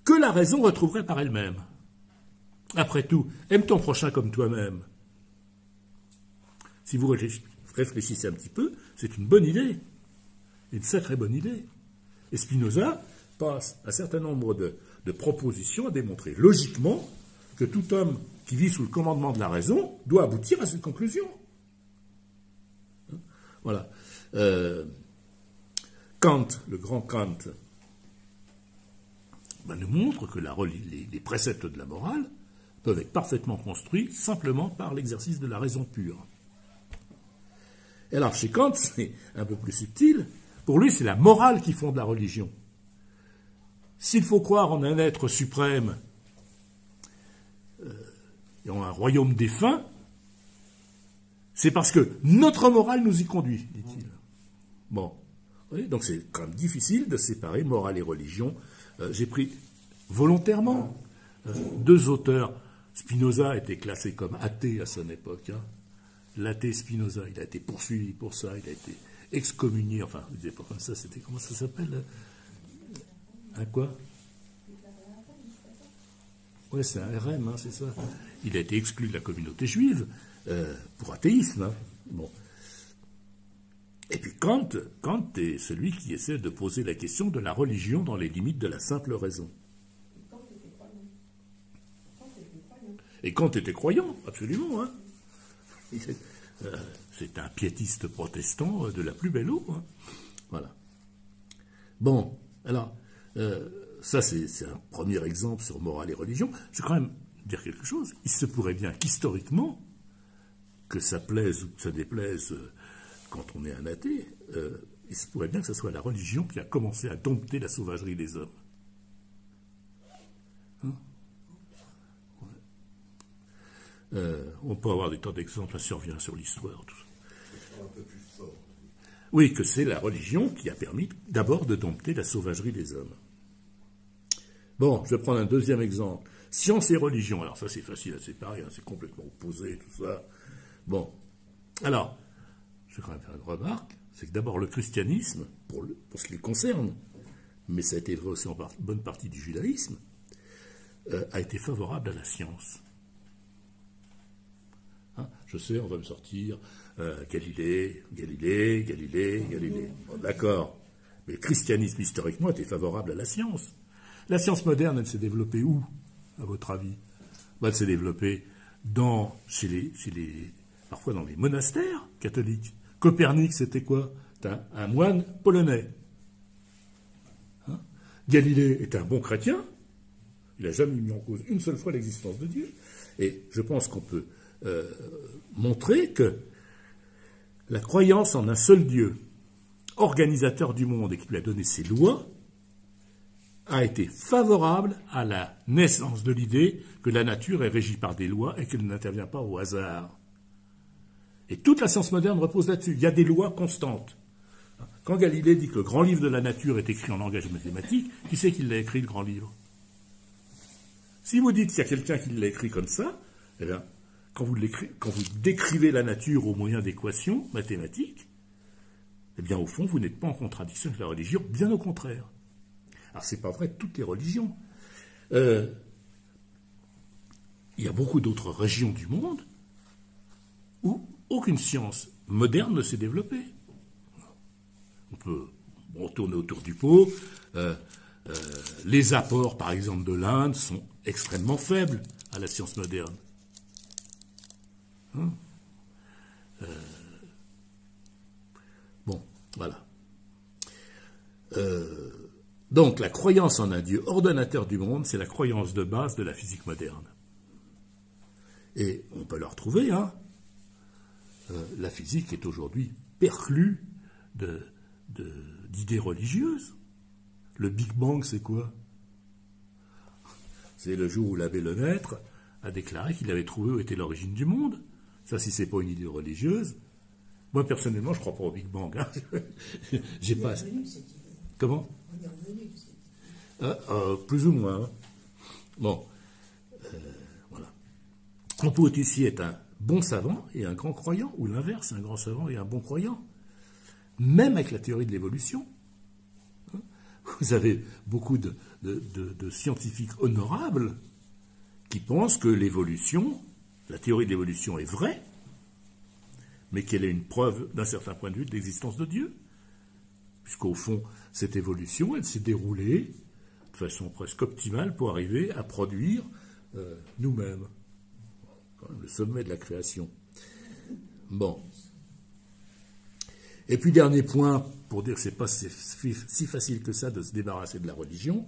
que la raison retrouverait par elle-même. Après tout, aime ton prochain comme toi-même. Si vous réfléchissez un petit peu, c'est une bonne idée, une sacrée bonne idée. Et Spinoza passe un certain nombre de propositions à démontrer logiquement que tout homme qui vit sous le commandement de la raison doit aboutir à cette conclusion. Voilà. Kant, le grand Kant, nous montre que les préceptes de la morale peuvent être parfaitement construits simplement par l'exercice de la raison pure. Et alors, chez Kant, c'est un peu plus subtil. Pour lui, c'est la morale qui fonde la religion. S'il faut croire en un être suprême et en un royaume défunt, c'est parce que notre morale nous y conduit, dit-il. Bon. Oui, donc c'est quand même difficile de séparer morale et religion. J'ai pris volontairement deux auteurs. Spinoza était classé comme athée à son époque. Hein. L'athée Spinoza, il a été poursuivi pour ça, il a été excommunié, enfin, je ne disais pas comme ça, c'était, comment ça s'appelle? Un quoi? Ouais, c'est un RM, hein, c'est ça. Il a été exclu de la communauté juive pour athéisme. Hein. Bon. Et puis Kant est celui qui essaie de poser la question de la religion dans les limites de la simple raison. Et Kant était croyant, absolument. Hein. C'est un piétiste protestant de la plus belle eau. Hein. Voilà. Bon, alors, ça c'est un premier exemple sur morale et religion. Je vais quand même dire quelque chose. Il se pourrait bien qu'historiquement, que ça plaise ou que ça déplaise quand on est un athée, il se pourrait bien que ce soit la religion qui a commencé à dompter la sauvagerie des hommes. Hein? On peut avoir des tas d'exemples, ça revient sur l'histoire. Tout ça. Oui, que c'est la religion qui a permis d'abord de dompter la sauvagerie des hommes. Bon, je vais prendre un deuxième exemple. Science et religion. Alors ça, c'est facile à séparer, hein, c'est complètement opposé, tout ça. Bon, alors, je vais quand même faire une remarque, c'est que d'abord le christianisme, pour ce qui le concerne, mais ça a été vrai aussi en bonne partie du judaïsme, a été favorable à la science. Hein, je sais, on va me sortir Galilée. Bon, d'accord. Mais le christianisme, historiquement, était favorable à la science. La science moderne, elle s'est développée où, à votre avis? Elle s'est développée parfois dans les monastères catholiques. Copernic, c'était quoi? C'était un moine polonais. Hein? Galilée était un bon chrétien. Il n'a jamais mis en cause une seule fois l'existence de Dieu. Et je pense qu'on peut montrer que la croyance en un seul Dieu, organisateur du monde et qui lui a donné ses lois, a été favorable à la naissance de l'idée que la nature est régie par des lois et qu'elle n'intervient pas au hasard. Et toute la science moderne repose là-dessus. Il y a des lois constantes. Quand Galilée dit que le grand livre de la nature est écrit en langage mathématique, qui c'est qui l'a écrit, le grand livre? Si vous dites qu'il y a quelqu'un qui l'a écrit comme ça, eh bien, quand vous décrivez la nature au moyen d'équations mathématiques, eh bien, au fond, vous n'êtes pas en contradiction avec la religion, bien au contraire. Alors, c'est pas vrai de toutes les religions. Il y a beaucoup d'autres régions du monde où aucune science moderne ne s'est développée. On peut bon, tourner autour du pot. Les apports, par exemple, de l'Inde sont extrêmement faibles à la science moderne. Hein? Bon, voilà. Donc, la croyance en un Dieu ordonnateur du monde, c'est la croyance de base de la physique moderne. Et on peut le retrouver, hein. La physique est aujourd'hui perclue d'idées religieuses. Le Big Bang, c'est quoi? C'est le jour où l'abbé Lemaître a déclaré qu'il avait trouvé où était l'origine du monde. Ça, si c'est pas une idée religieuse. Moi, personnellement, je crois pas au Big Bang. Hein. J'ai pas. Comment? On est revenu de cette idée. Plus ou moins. Hein. Bon, voilà. Confucius est un bon savant et un grand croyant, ou l'inverse, un grand savant et un bon croyant. Même avec la théorie de l'évolution. Vous avez beaucoup de scientifiques honorables qui pensent que l'évolution, la théorie de l'évolution est vraie, mais qu'elle est une preuve, d'un certain point de vue, de l'existence de Dieu. Puisqu'au fond, cette évolution, elle s'est déroulée de façon presque optimale pour arriver à produire nous-mêmes. Quand même le sommet de la création. Bon. Et puis, dernier point, pour dire que ce n'est pas si facile que ça de se débarrasser de la religion,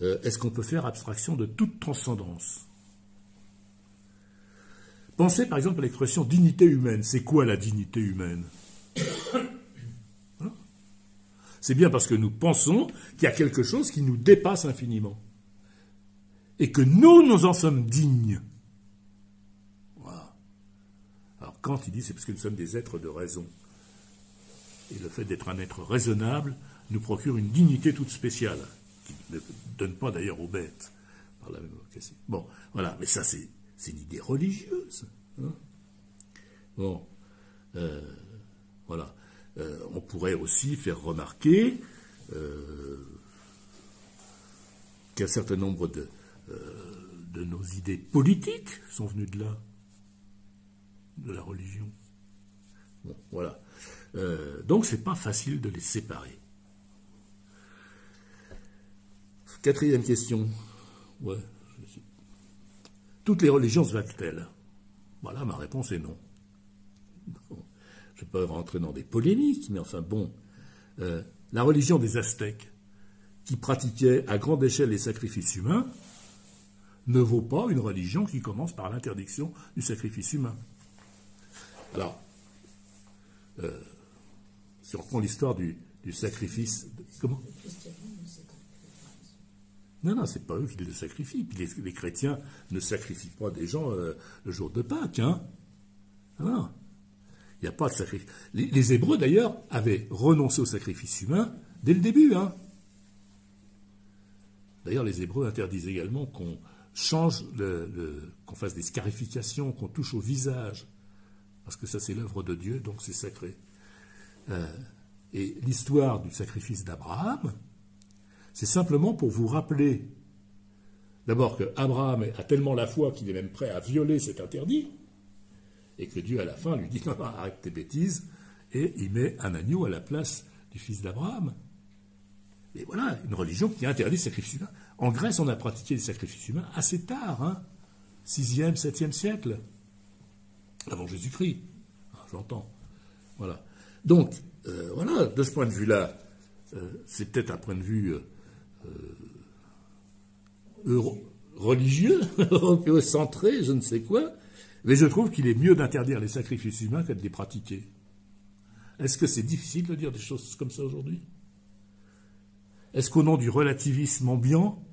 est-ce qu'on peut faire abstraction de toute transcendance? Pensez par exemple à l'expression dignité humaine. C'est quoi la dignité humaine? Hein? C'est bien parce que nous pensons qu'il y a quelque chose qui nous dépasse infiniment. Et que nous en sommes dignes. Voilà. Alors Kant, il dit, c'est parce que nous sommes des êtres de raison. Et le fait d'être un être raisonnable nous procure une dignité toute spéciale, qui ne donne pas d'ailleurs aux bêtes, par la même occasion. Bon, voilà, mais ça c'est une idée religieuse. Hein. Bon, voilà. On pourrait aussi faire remarquer qu'un certain nombre de nos idées politiques sont venues de là, de la religion. Bon, voilà. Donc, c'est pas facile de les séparer. Quatrième question. Ouais. Toutes les religions se valent-elles? Voilà, ma réponse est non. Bon, je ne vais pas rentrer dans des polémiques, mais enfin bon. La religion des Aztèques, qui pratiquait à grande échelle les sacrifices humains, ne vaut pas une religion qui commence par l'interdiction du sacrifice humain. Alors, si on reprend l'histoire du sacrifice... Comment? Non, c'est pas eux qui le sacrifient. Puis les chrétiens ne sacrifient pas des gens le jour de Pâques. Hein. Non, il n'y a pas de sacrifice. Les Hébreux, d'ailleurs, avaient renoncé au sacrifice humain dès le début. Hein. D'ailleurs, les Hébreux interdisent également qu'on change, qu'on fasse des scarifications, qu'on touche au visage. Parce que ça, c'est l'œuvre de Dieu, donc c'est sacré. Et l'histoire du sacrifice d'Abraham, c'est simplement pour vous rappeler, d'abord qu'Abraham a tellement la foi qu'il est même prêt à violer cet interdit, et que Dieu, à la fin, lui dit « Non, arrête tes bêtises », et il met un agneau à la place du fils d'Abraham. Et voilà, une religion qui interdit le sacrifice humain. En Grèce, on a pratiqué les sacrifices humains assez tard, hein, 6e, 7e siècle, avant Jésus-Christ, j'entends. Voilà. Donc, voilà, de ce point de vue-là, c'est peut-être un point de vue religieux, européocentré, je ne sais quoi, mais je trouve qu'il est mieux d'interdire les sacrifices humains que de les pratiquer. Est-ce que c'est difficile de dire des choses comme ça aujourd'hui? Est-ce qu'au nom du relativisme ambiant,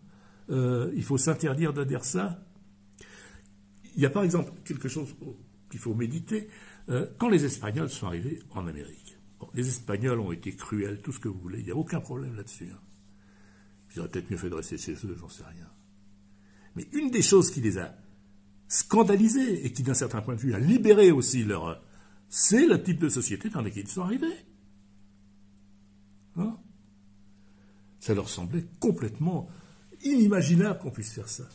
il faut s'interdire de dire ça? Il y a par exemple quelque chose qu'il faut méditer. Quand les Espagnols sont arrivés en Amérique, bon, les Espagnols ont été cruels, tout ce que vous voulez, il n'y a aucun problème là-dessus. Hein. J'aurais peut-être mieux fait de rester chez eux, j'en sais rien. Mais une des choses qui les a scandalisés et qui, d'un certain point de vue, a libéré aussi c'est le type de société dans laquelle ils sont arrivés. Hein? Ça leur semblait complètement inimaginable qu'on puisse faire ça.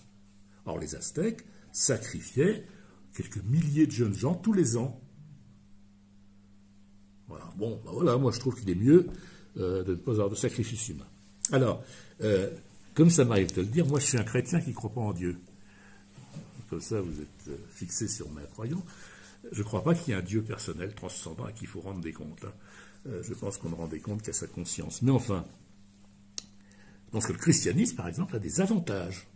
Or, les Aztèques sacrifiaient quelques milliers de jeunes gens tous les ans. Voilà. Bon, ben voilà, moi je trouve qu'il est mieux de ne pas avoir de sacrifice humain. Alors, comme ça m'arrive de le dire, moi je suis un chrétien qui ne croit pas en Dieu. Comme ça, vous êtes fixé sur ma croyance. Je ne crois pas qu'il y ait un Dieu personnel, transcendant, à qui il faut rendre des comptes. Je pense qu'on ne rend des comptes qu'à sa conscience. Mais enfin, je pense que le christianisme, par exemple, a des avantages.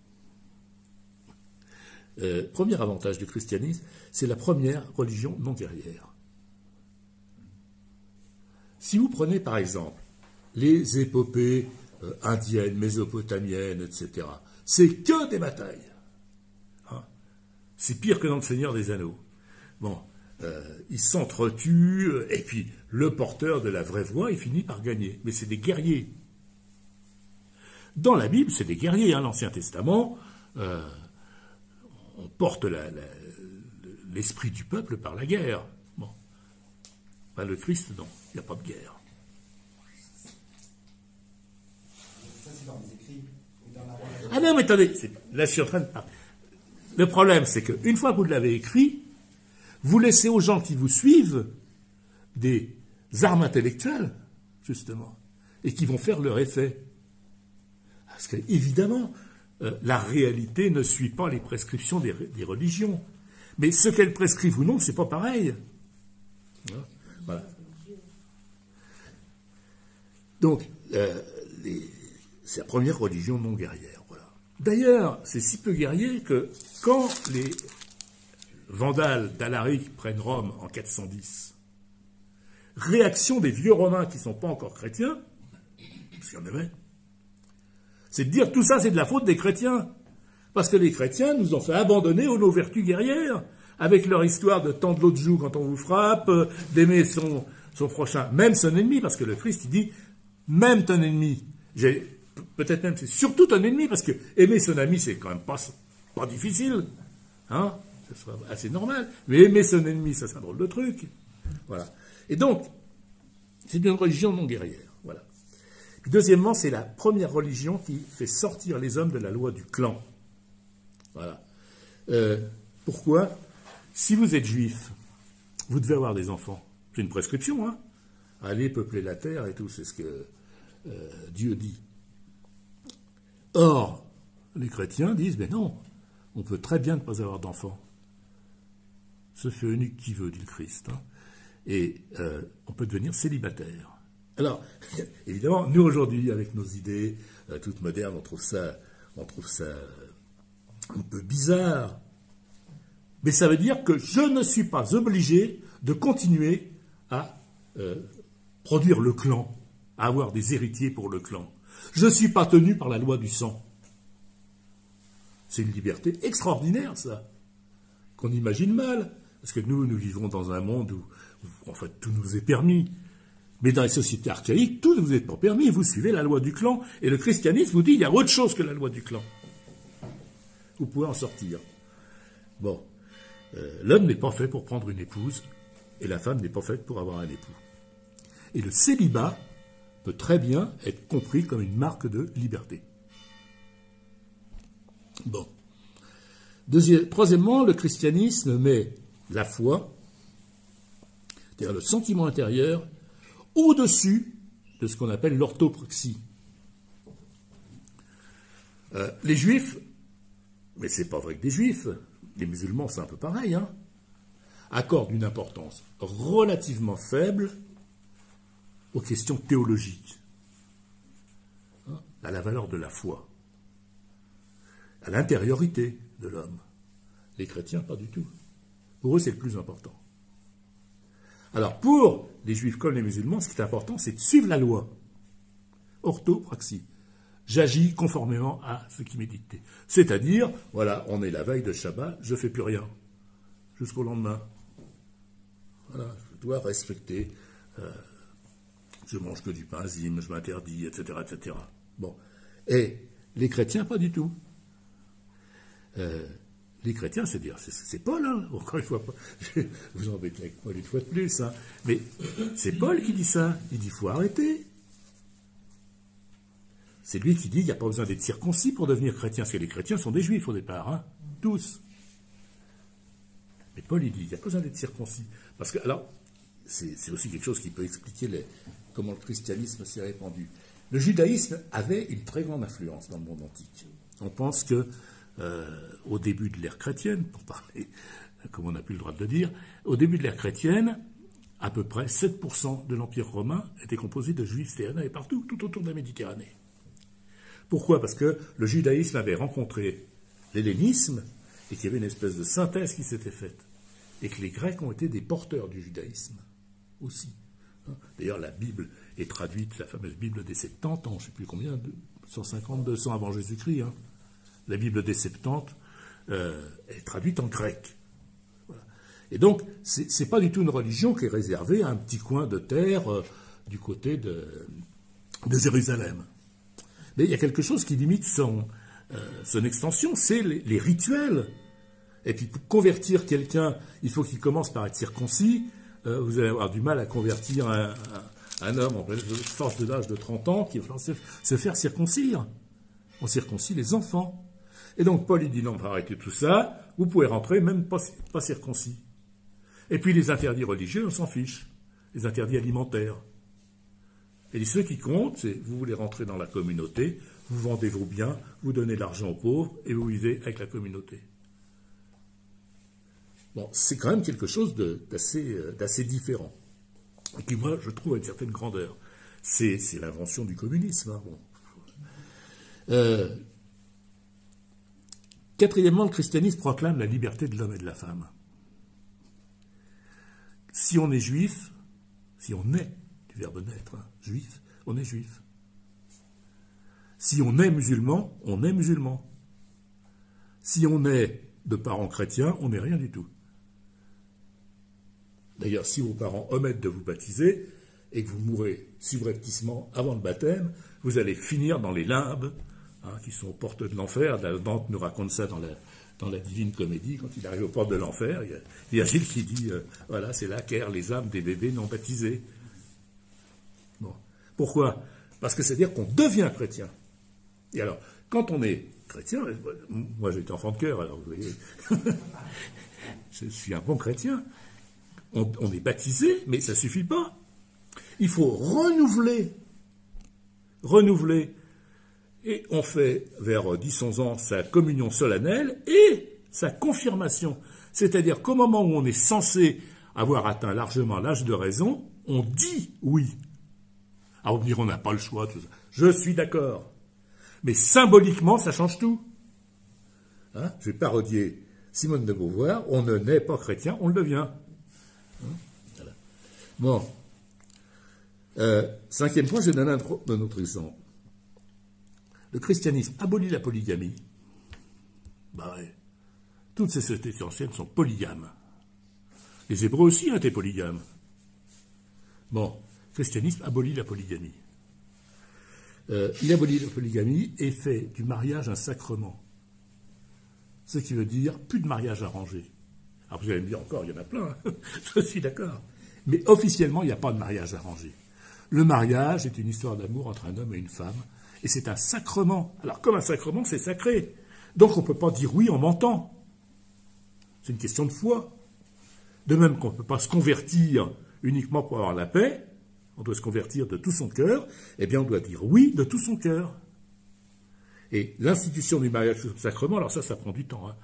Premier avantage du christianisme, c'est la première religion non guerrière. Si vous prenez, par exemple, les épopées indiennes, mésopotamiennes, etc., c'est que des batailles. C'est pire que dans le Seigneur des Anneaux. Bon, ils s'entretuent, et puis le porteur de la vraie voie, il finit par gagner. Mais c'est des guerriers. Dans la Bible, c'est des guerriers. L'Ancien Testament, on porte l'esprit du peuple par la guerre. Bon. Ben, le Christ, non, il n'y a pas de guerre. Ça, c'est dans les écrits. Ah non, mais attendez, là je suis en train de parler. Le problème, c'est qu'une fois que vous l'avez écrit, vous laissez aux gens qui vous suivent des armes intellectuelles, justement, et qui vont faire leur effet. Parce qu'évidemment, la réalité ne suit pas les prescriptions des religions. Mais ce qu'elles prescrivent ou non, c'est pas pareil. Voilà. Donc, c'est la première religion non guerrière. Voilà. D'ailleurs, c'est si peu guerrier que quand les Vandales d'Alaric prennent Rome en 410, réaction des vieux Romains qui ne sont pas encore chrétiens, parce qu'il y en avait, c'est de dire tout ça c'est de la faute des chrétiens. Parce que les chrétiens nous ont fait abandonner nos vertus guerrières, avec leur histoire de tendre l'autre joue quand on vous frappe, d'aimer son prochain, même son ennemi, parce que le Christ il dit, même ton ennemi, peut-être même c'est surtout ton ennemi, parce que aimer son ami c'est quand même pas difficile, hein, ce sera assez normal, mais aimer son ennemi ça c'est un drôle de truc. Voilà. Et donc, c'est une religion non guerrière. Voilà. Puis deuxièmement, c'est la première religion qui fait sortir les hommes de la loi du clan. Voilà. Pourquoi ? Si vous êtes juif, vous devez avoir des enfants. C'est une prescription, hein. Allez peupler la terre et tout, c'est ce que Dieu dit. Or, les chrétiens disent, mais non, on peut très bien ne pas avoir d'enfants. Se fait eunuque qui veut, dit le Christ. Hein. Et on peut devenir célibataire. Alors, évidemment, nous aujourd'hui, avec nos idées toutes modernes, on trouve ça un peu bizarre. Mais ça veut dire que je ne suis pas obligé de continuer à produire le clan, à avoir des héritiers pour le clan. Je ne suis pas tenu par la loi du sang. C'est une liberté extraordinaire, ça, qu'on imagine mal. Parce que nous vivons dans un monde où en fait, tout nous est permis. Mais dans les sociétés archaïques, tout ne vous est pas permis. Vous suivez la loi du clan. Et le christianisme vous dit qu'il y a autre chose que la loi du clan. Vous pouvez en sortir. Bon. L'homme n'est pas fait pour prendre une épouse. Et la femme n'est pas faite pour avoir un époux. Et le célibat peut très bien être compris comme une marque de liberté. Bon. Troisièmement, le christianisme met la foi, c'est-à-dire le sentiment intérieur, au-dessus de ce qu'on appelle l'orthopraxie. Les juifs, mais c'est pas vrai que des juifs, les musulmans c'est un peu pareil, hein, accordent une importance relativement faible aux questions théologiques, hein, à la valeur de la foi, à l'intériorité de l'homme. Les chrétiens, pas du tout. Pour eux, c'est le plus important. Alors, pour les juifs comme les musulmans, ce qui est important, c'est de suivre la loi. Orthopraxie. J'agis conformément à ce qui m'est dicté. C'est-à-dire, voilà, on est la veille de Shabbat, je ne fais plus rien. Jusqu'au lendemain. Voilà, je dois respecter. Je mange que du pain zim, je m'interdis, etc., etc. Bon. Et les chrétiens, pas du tout. Les chrétiens, c'est Paul, hein, encore une fois, je vous embêtez avec moi une fois de plus, hein, mais c'est Paul qui dit ça. Il dit, il faut arrêter. C'est lui qui dit, il n'y a pas besoin d'être circoncis pour devenir chrétien, parce que les chrétiens sont des juifs au départ, hein, tous. Mais Paul, il dit, il n'y a pas besoin d'être circoncis. Parce que, alors, c'est aussi quelque chose qui peut expliquer comment le christianisme s'est répandu. Le judaïsme avait une très grande influence dans le monde antique. On pense que, au début de l'ère chrétienne, pour parler comme on n'a plus le droit de le dire, au début de l'ère chrétienne, à peu près 7% de l'Empire romain était composé de juifs, c'est-à-dire il y en avait partout, tout autour de la Méditerranée. Pourquoi ? Parce que le judaïsme avait rencontré l'hellénisme et qu'il y avait une espèce de synthèse qui s'était faite. Et que les Grecs ont été des porteurs du judaïsme aussi. D'ailleurs, la Bible est traduite, la fameuse Bible des 70 ans, je ne sais plus combien, 150, 200 avant Jésus-Christ. La Bible des 70 est traduite en grec. Voilà. Et donc, ce n'est pas du tout une religion qui est réservée à un petit coin de terre du côté de Jérusalem. Mais il y a quelque chose qui limite son extension, c'est les rituels. Et puis pour convertir quelqu'un, il faut qu'il commence par être circoncis. Vous allez avoir du mal à convertir un homme en force de l'âge de 30 ans qui va se faire circoncire. On circoncis les enfants. Et donc Paul il dit non, on va arrêter tout ça, vous pouvez rentrer même pas circoncis. Et puis les interdits religieux, on s'en fiche. Les interdits alimentaires. Et ceux qui comptent, c'est vous voulez rentrer dans la communauté, vous vendez vos biens, vous donnez de l'argent aux pauvres et vous vivez avec la communauté. Bon, c'est quand même quelque chose d'assez différent. Et qui, moi, je trouve, a une certaine grandeur. C'est l'invention du communisme. Bon. Quatrièmement, le christianisme proclame la liberté de l'homme et de la femme. Si on est juif, si on est, du verbe naître, juif, on est juif. Si on est musulman, on est musulman. Si on est de parents chrétiens, on n'est rien du tout. D'ailleurs, si vos parents omettent de vous baptiser et que vous mourrez subrepticement avant le baptême, vous allez finir dans les limbes, qui sont aux portes de l'enfer. Dante nous raconte ça dans la Divine Comédie. Quand il arrive aux portes de l'enfer, il y a Gilles qui dit voilà, c'est là qu'errent les âmes des bébés non baptisés. Bon. Pourquoi ? Parce que c'est-à-dire qu'on devient chrétien. Et alors, quand on est chrétien, moi j'ai été enfant de cœur, alors vous voyez, je suis un bon chrétien. On est baptisé, mais ça ne suffit pas. Il faut renouveler. Et on fait, vers 10-11 ans, sa communion solennelle et sa confirmation. C'est-à-dire qu'au moment où on est censé avoir atteint largement l'âge de raison, on dit oui. Alors on va dire on n'a pas le choix, tout ça. Je suis d'accord. Mais symboliquement, ça change tout. Je vais parodier Simone de Beauvoir, on ne naît pas chrétien, on le devient. Voilà. Bon. 5e point, je donne un autre exemple. Le christianisme abolit la polygamie. Bah ouais. Toutes ces sociétés anciennes sont polygames. Les Hébreux aussi étaient polygames. Bon, le christianisme abolit la polygamie. Il abolit la polygamie et fait du mariage un sacrement. Ce qui veut dire plus de mariage arrangé. Alors vous allez me dire encore, il y en a plein, je suis d'accord. Mais officiellement, il n'y a pas de mariage arrangé. Le mariage est une histoire d'amour entre un homme et une femme, et c'est un sacrement. Alors comme un sacrement, c'est sacré. Donc on ne peut pas dire oui en mentant. C'est une question de foi. De même qu'on ne peut pas se convertir uniquement pour avoir la paix, on doit se convertir de tout son cœur, eh bien on doit dire oui de tout son cœur. Et l'institution du mariage comme sacrement, alors ça prend du temps.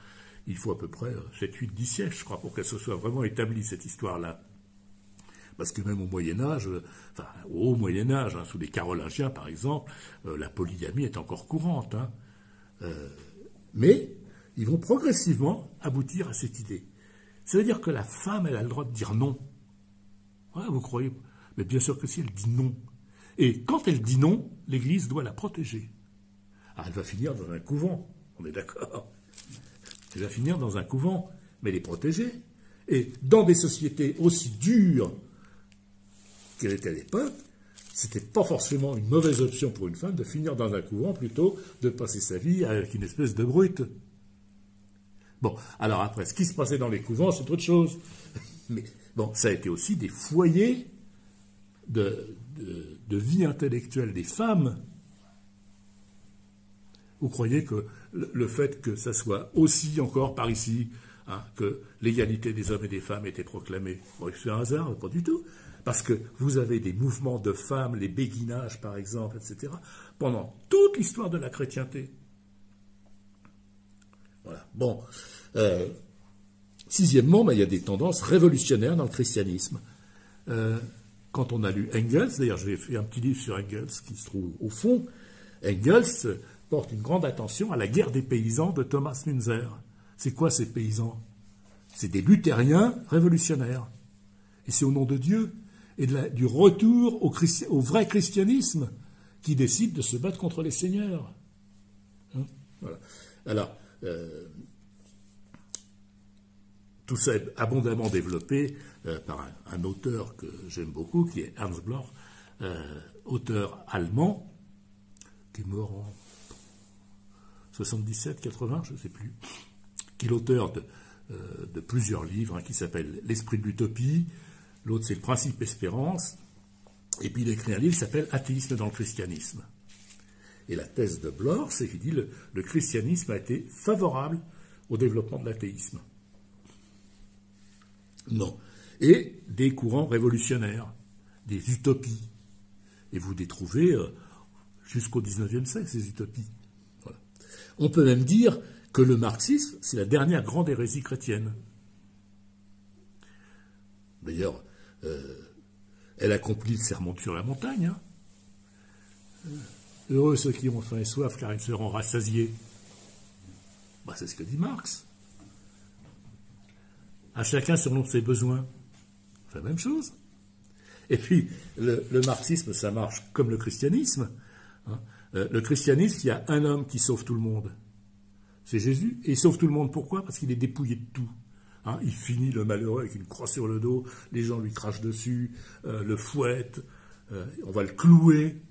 Il faut à peu près 7, 8, 10 siècles, je crois, pour qu'elle se soit vraiment établie, cette histoire-là. Parce que même au Moyen-Âge, sous les Carolingiens par exemple, la polygamie est encore courante. Mais ils vont progressivement aboutir à cette idée. Ça veut dire que la femme, elle a le droit de dire non. Ouais, vous croyez ? Mais bien sûr que si, elle dit non. Et quand elle dit non, l'Église doit la protéger. Alors elle va finir dans un couvent, on est d'accord ? Elle va finir dans un couvent, mais les protéger. Et dans des sociétés aussi dures qu'elle était à l'époque, c'était pas forcément une mauvaise option pour une femme de finir dans un couvent plutôt de passer sa vie avec une espèce de brute. Bon, alors après, ce qui se passait dans les couvents, c'est autre chose. Mais bon, ça a été aussi des foyers de vie intellectuelle des femmes. Vous croyez que le fait que ça soit aussi encore par ici, que l'égalité des hommes et des femmes était proclamée, bon, c'est un hasard, pas du tout. Parce que vous avez des mouvements de femmes, les béguinages par exemple, etc., pendant toute l'histoire de la chrétienté. Voilà. Bon. Sixièmement, il y a des tendances révolutionnaires dans le christianisme. Quand on a lu Engels, d'ailleurs j'ai fait un petit livre sur Engels qui se trouve au fond, Engels porte une grande attention à la guerre des paysans de Thomas Müntzer. C'est quoi ces paysans? C'est des luthériens révolutionnaires. Et c'est au nom de Dieu et du retour au vrai christianisme qui décide de se battre contre les seigneurs. Hein, voilà. Alors, tout ça est abondamment développé par un auteur que j'aime beaucoup, qui est Ernst Bloch, auteur allemand, qui est mort en 77, 80, je ne sais plus, qui est l'auteur de plusieurs livres, qui s'appellent L'esprit de l'utopie, l'autre c'est Le principe espérance, et puis il a écrit un livre qui s'appelle Athéisme dans le christianisme. Et la thèse de Bloch, c'est qu'il dit le christianisme a été favorable au développement de l'athéisme. Non. Et des courants révolutionnaires, des utopies. Et vous les trouvez jusqu'au XIXe siècle, ces utopies. Voilà. On peut même dire que le marxisme, c'est la dernière grande hérésie chrétienne. D'ailleurs, elle accomplit le sermon sur la montagne. Hein. Heureux ceux qui ont faim et soif, car ils seront rassasiés. Bah, c'est ce que dit Marx. À chacun selon ses besoins. C'est la même chose. Et puis, le marxisme, ça marche comme le christianisme. Hein. Le christianisme, il y a un homme qui sauve tout le monde. C'est Jésus. Et il sauve tout le monde. Pourquoi? Parce qu'il est dépouillé de tout. Hein. Il finit le malheureux avec une croix sur le dos. Les gens lui crachent dessus, le fouettent. On va le clouer.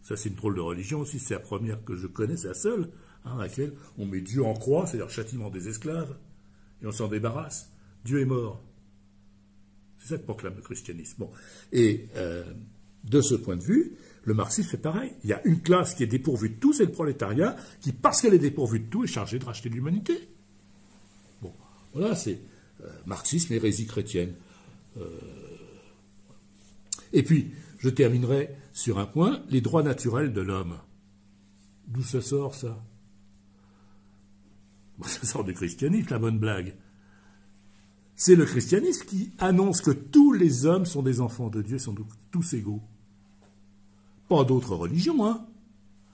Ça, c'est une drôle de religion aussi. C'est la première que je connais, c'est la seule, hein, à laquelle on met Dieu en croix, c'est-à-dire châtiment des esclaves, et on s'en débarrasse. Dieu est mort. C'est ça que proclame le christianisme. Bon. Et de ce point de vue, le marxisme fait pareil. Il y a une classe qui est dépourvue de tout, c'est le prolétariat, qui, parce qu'elle est dépourvue de tout, est chargée de racheter de l'humanité. Bon, voilà, c'est marxisme, hérésie chrétienne. Et puis, je terminerai sur un point, les droits naturels de l'homme. D'où ça sort, ça? Bon, ça sort du christianisme, la bonne blague. C'est le christianisme qui annonce que tous les hommes sont des enfants de Dieu, sont tous égaux. Pas d'autres religions, hein?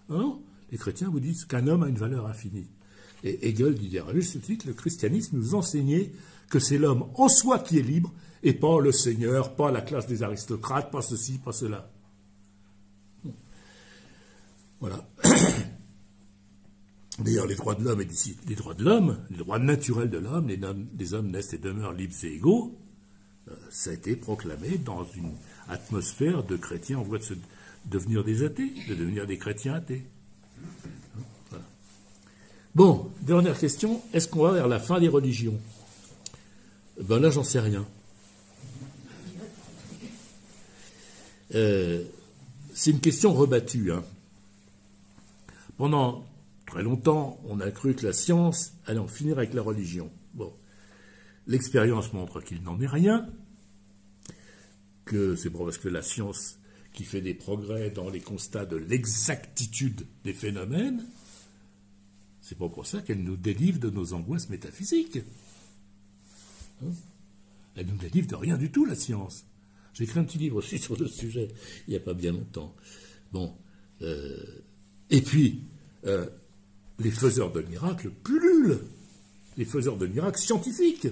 Non, les chrétiens vous disent qu'un homme a une valeur infinie. Et Hegel dit à juste titre, le christianisme nous enseignait que c'est l'homme en soi qui est libre, et pas le seigneur, pas la classe des aristocrates, pas ceci, pas cela. Voilà. D'ailleurs, les droits de l'homme, les droits de l'homme, les droits naturels de l'homme, les hommes naissent et demeurent libres et égaux, ça a été proclamé dans une atmosphère de chrétiens en voie de devenir des athées, de devenir des chrétiens athées. Voilà. Bon, dernière question, est-ce qu'on va vers la fin des religions? Ben là, j'en sais rien. C'est une question rebattue. Hein. Pendant très longtemps, on a cru que la science allait en finir avec la religion. Bon, l'expérience montre qu'il n'en est rien, que c'est pas parce que la science qui fait des progrès dans les constats de l'exactitude des phénomènes, c'est pas pour ça qu'elle nous délivre de nos angoisses métaphysiques. Hein? Elle nous délivre de rien du tout, la science. J'ai écrit un petit livre aussi sur le sujet, il n'y a pas bien longtemps. Bon, et puis, les faiseurs de miracles pullulent, les faiseurs de miracles scientifiques.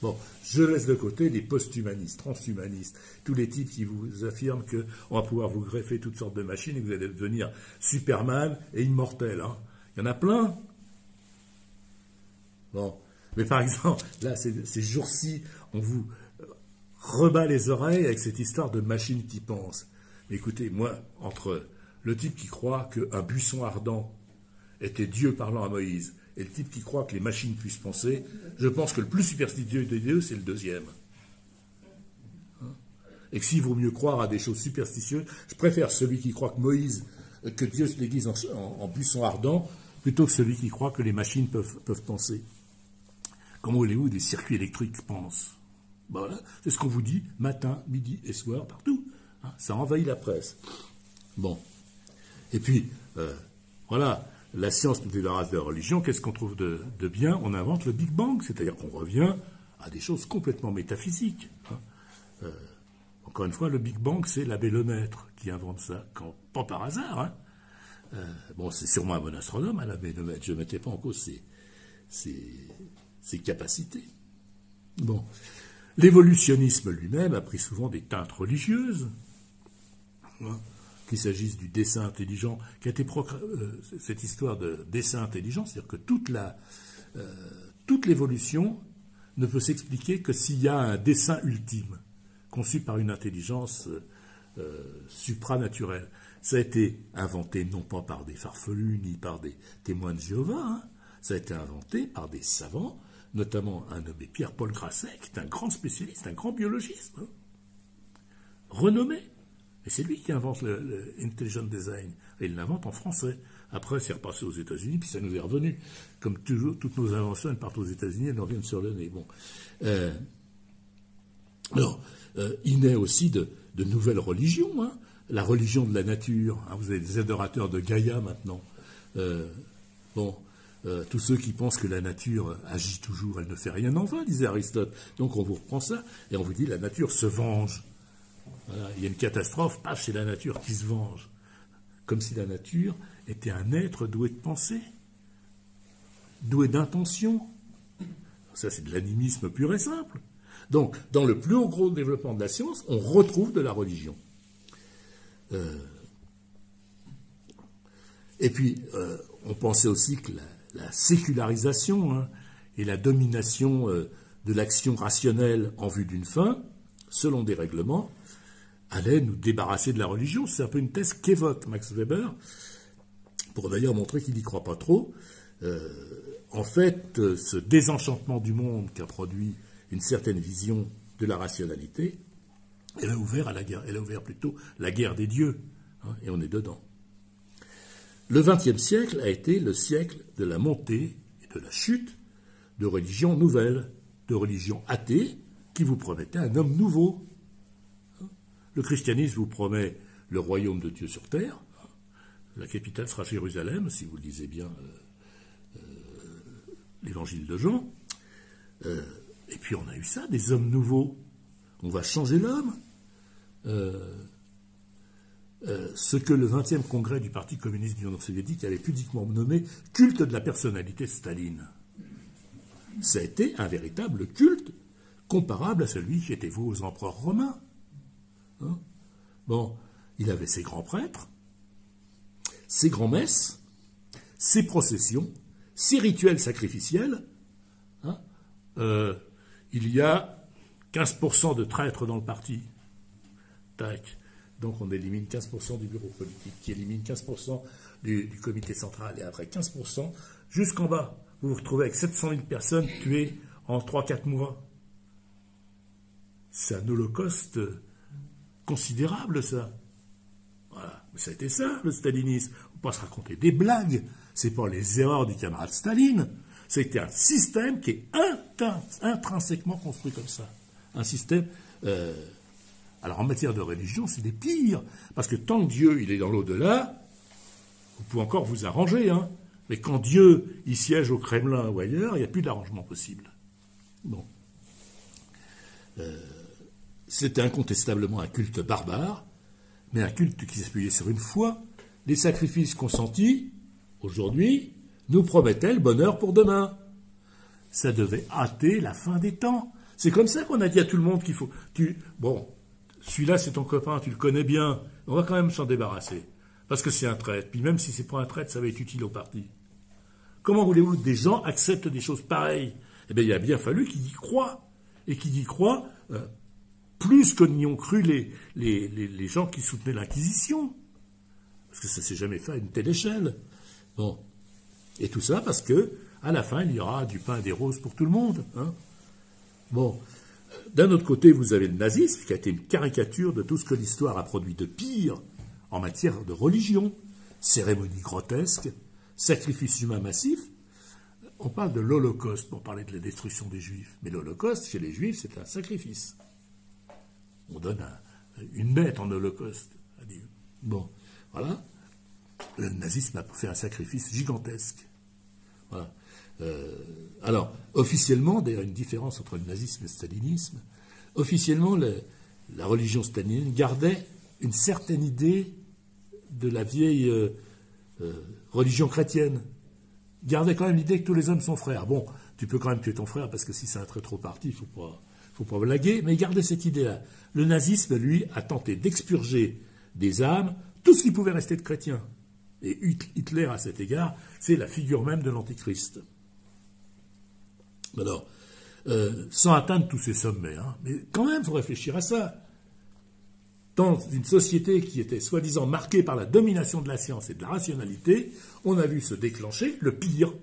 Bon, je laisse de côté les post-humanistes, transhumanistes, tous les types qui vous affirment qu'on va pouvoir vous greffer toutes sortes de machines et que vous allez devenir Superman et immortel. Hein. Il y en a plein. Bon, mais par exemple, là, ces jours-ci, on vous rebat les oreilles avec cette histoire de machines qui pensent. Mais écoutez, moi, entre le type qui croit qu'un buisson ardent était Dieu parlant à Moïse, et le type qui croit que les machines puissent penser, je pense que le plus superstitieux des deux, c'est le deuxième. Hein? Et que s'il vaut mieux croire à des choses superstitieuses, je préfère celui qui croit que Moïse, que Dieu se déguise en buisson ardent, plutôt que celui qui croit que les machines peuvent penser. Comment voulez-vous des circuits électriques pensent? Voilà, c'est ce qu'on vous dit matin, midi et soir, partout. Hein, ça envahit la presse. Bon. Et puis, voilà, la science de la race de la religion, qu'est-ce qu'on trouve de bien? On invente le Big Bang, c'est-à-dire qu'on revient à des choses complètement métaphysiques. Hein. Encore une fois, le Big Bang, c'est l'abbé Lemaître qui invente ça, pas par hasard. Hein. Bon, c'est sûrement un bon astronome, hein, l'abbé Lemaître, je ne mettais pas en cause ses capacités. Bon. L'évolutionnisme lui-même a pris souvent des teintes religieuses. Hein. Qu'il s'agisse du dessin intelligent, qui a été cette histoire de dessin intelligent, c'est-à-dire que toute l'évolution ne peut s'expliquer que s'il y a un dessin ultime, conçu par une intelligence supranaturelle. Ça a été inventé non pas par des farfelus, ni par des témoins de Jéhovah, hein. Ça a été inventé par des savants, notamment un nommé Pierre-Paul Grasset, qui est un grand spécialiste, un grand biologiste, hein, renommé. Et c'est lui qui invente le Intelligent Design. Et il l'invente en français. Après, c'est repassé aux États-Unis, puis ça nous est revenu. Comme toujours, toutes nos inventions, elles partent aux États-Unis, elles nous reviennent sur le nez. Bon. Alors, il naît aussi de nouvelles religions. Hein. La religion de la nature. Hein. Vous avez des adorateurs de Gaïa maintenant. Tous ceux qui pensent que la nature agit toujours, elle ne fait rien en vain, disait Aristote. Donc on vous reprend ça, et on vous dit la nature se venge. Voilà, il y a une catastrophe, paf, c'est la nature qui se venge. Comme si la nature était un être doué de pensée, doué d'intention. Ça, c'est de l'animisme pur et simple. Donc, dans le plus haut gros développement de la science, on retrouve de la religion. Et puis, on pensait aussi que la sécularisation, hein, et la domination de l'action rationnelle en vue d'une fin, selon des règlements, allait nous débarrasser de la religion. C'est un peu une thèse qu'évoque Max Weber, pour d'ailleurs montrer qu'il n'y croit pas trop. En fait, ce désenchantement du monde qu'a produit une certaine vision de la rationalité, elle a ouvert à la guerre. Elle a ouvert plutôt la guerre des dieux, hein, et on est dedans. Le XXe siècle a été le siècle de la montée et de la chute de religions nouvelles, de religions athées qui vous promettaient un homme nouveau. Le christianisme vous promet le royaume de Dieu sur terre. La capitale sera Jérusalem, si vous lisez bien l'évangile de Jean. Et puis on a eu ça, des hommes nouveaux. On va changer l'homme. Ce que le 20e congrès du Parti communiste du Nord soviétique avait pudiquement nommé culte de la personnalité de Staline. Ça a été un véritable culte comparable à celui qui était voué aux empereurs romains. Hein? Bon, il avait ses grands prêtres, ses grands-messes, ses processions, ses rituels sacrificiels. Hein? Il y a 15% de traîtres dans le parti. Tac. Donc on élimine 15% du bureau politique, qui élimine 15% du comité central, et après 15%, jusqu'en bas, vous vous retrouvez avec 700 000 personnes tuées en 3-4 mois. C'est un holocauste considérable, ça. Voilà. Mais ça a été ça, le stalinisme. On ne peut pas se raconter des blagues. Ce n'est pas les erreurs du camarade Staline. C'était un système qui est intrinsèquement construit comme ça. Un système... Alors en matière de religion, c'est des pires. Parce que tant que Dieu il est dans l'au-delà, vous pouvez encore vous arranger. Hein. Mais quand Dieu il siège au Kremlin ou ailleurs, il n'y a plus d'arrangement possible. Bon. C'était incontestablement un culte barbare, mais un culte qui s'appuyait sur une foi. Les sacrifices consentis, aujourd'hui, nous promettaient le bonheur pour demain. Ça devait hâter la fin des temps. C'est comme ça qu'on a dit à tout le monde qu'il faut... Bon, celui-là c'est ton copain, tu le connais bien, on va quand même s'en débarrasser. Parce que c'est un traître. Puis même si c'est pas un traître, ça va être utile au parti. Comment voulez-vous que des gens acceptent des choses pareilles? Eh bien, il a bien fallu qu'ils y croient. Et qu'ils y croient plus que n'y ont cru les gens qui soutenaient l'Inquisition. Parce que ça ne s'est jamais fait à une telle échelle. Bon. Et tout ça parce que, à la fin, il y aura du pain et des roses pour tout le monde. Hein. Bon. D'un autre côté, vous avez le nazisme, qui a été une caricature de tout ce que l'histoire a produit de pire en matière de religion. Cérémonies grotesques, sacrifices humains massifs. on parle de l'Holocauste pour parler de la destruction des Juifs. Mais l'Holocauste, chez les Juifs, c'est un sacrifice. On donne une bête en Holocauste à Dieu. Bon, voilà. Le nazisme a fait un sacrifice gigantesque. Voilà. Alors, officiellement, d'ailleurs, une différence entre le nazisme et le stalinisme, officiellement, la religion stalinienne gardait une certaine idée de la vieille religion chrétienne. Gardait quand même l'idée que tous les hommes sont frères. Bon, tu peux quand même tuer ton frère, parce que si c'est un très trop parti, il faut pas blaguer, mais gardait cette idée-là. Le nazisme, lui, a tenté d'expurger des âmes tout ce qui pouvait rester de chrétien. Et Hitler, à cet égard, c'est la figure même de l'Antichrist. Alors, sans atteindre tous ces sommets, hein, mais quand même, il faut réfléchir à ça. Dans une société qui était soi-disant marquée par la domination de la science et de la rationalité, on a vu se déclencher le pire.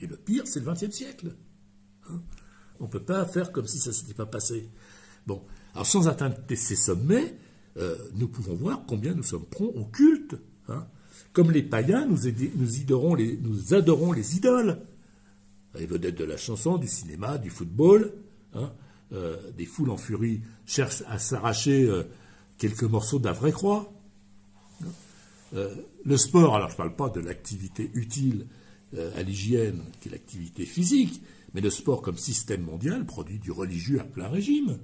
Et le pire, c'est le XXe siècle. Hein, on ne peut pas faire comme si ça ne s'était pas passé. Bon, alors sans atteindre ces sommets, nous pouvons voir combien nous sommes prompts au culte. Hein. Comme les païens, nous adorons les idoles. Les vedettes de la chanson, du cinéma, du football. Hein, des foules en furie cherchent à s'arracher quelques morceaux de la vraie croix. Le sport, alors je ne parle pas de l'activité utile à l'hygiène, qui est l'activité physique, mais le sport comme système mondial produit du religieux à plein régime.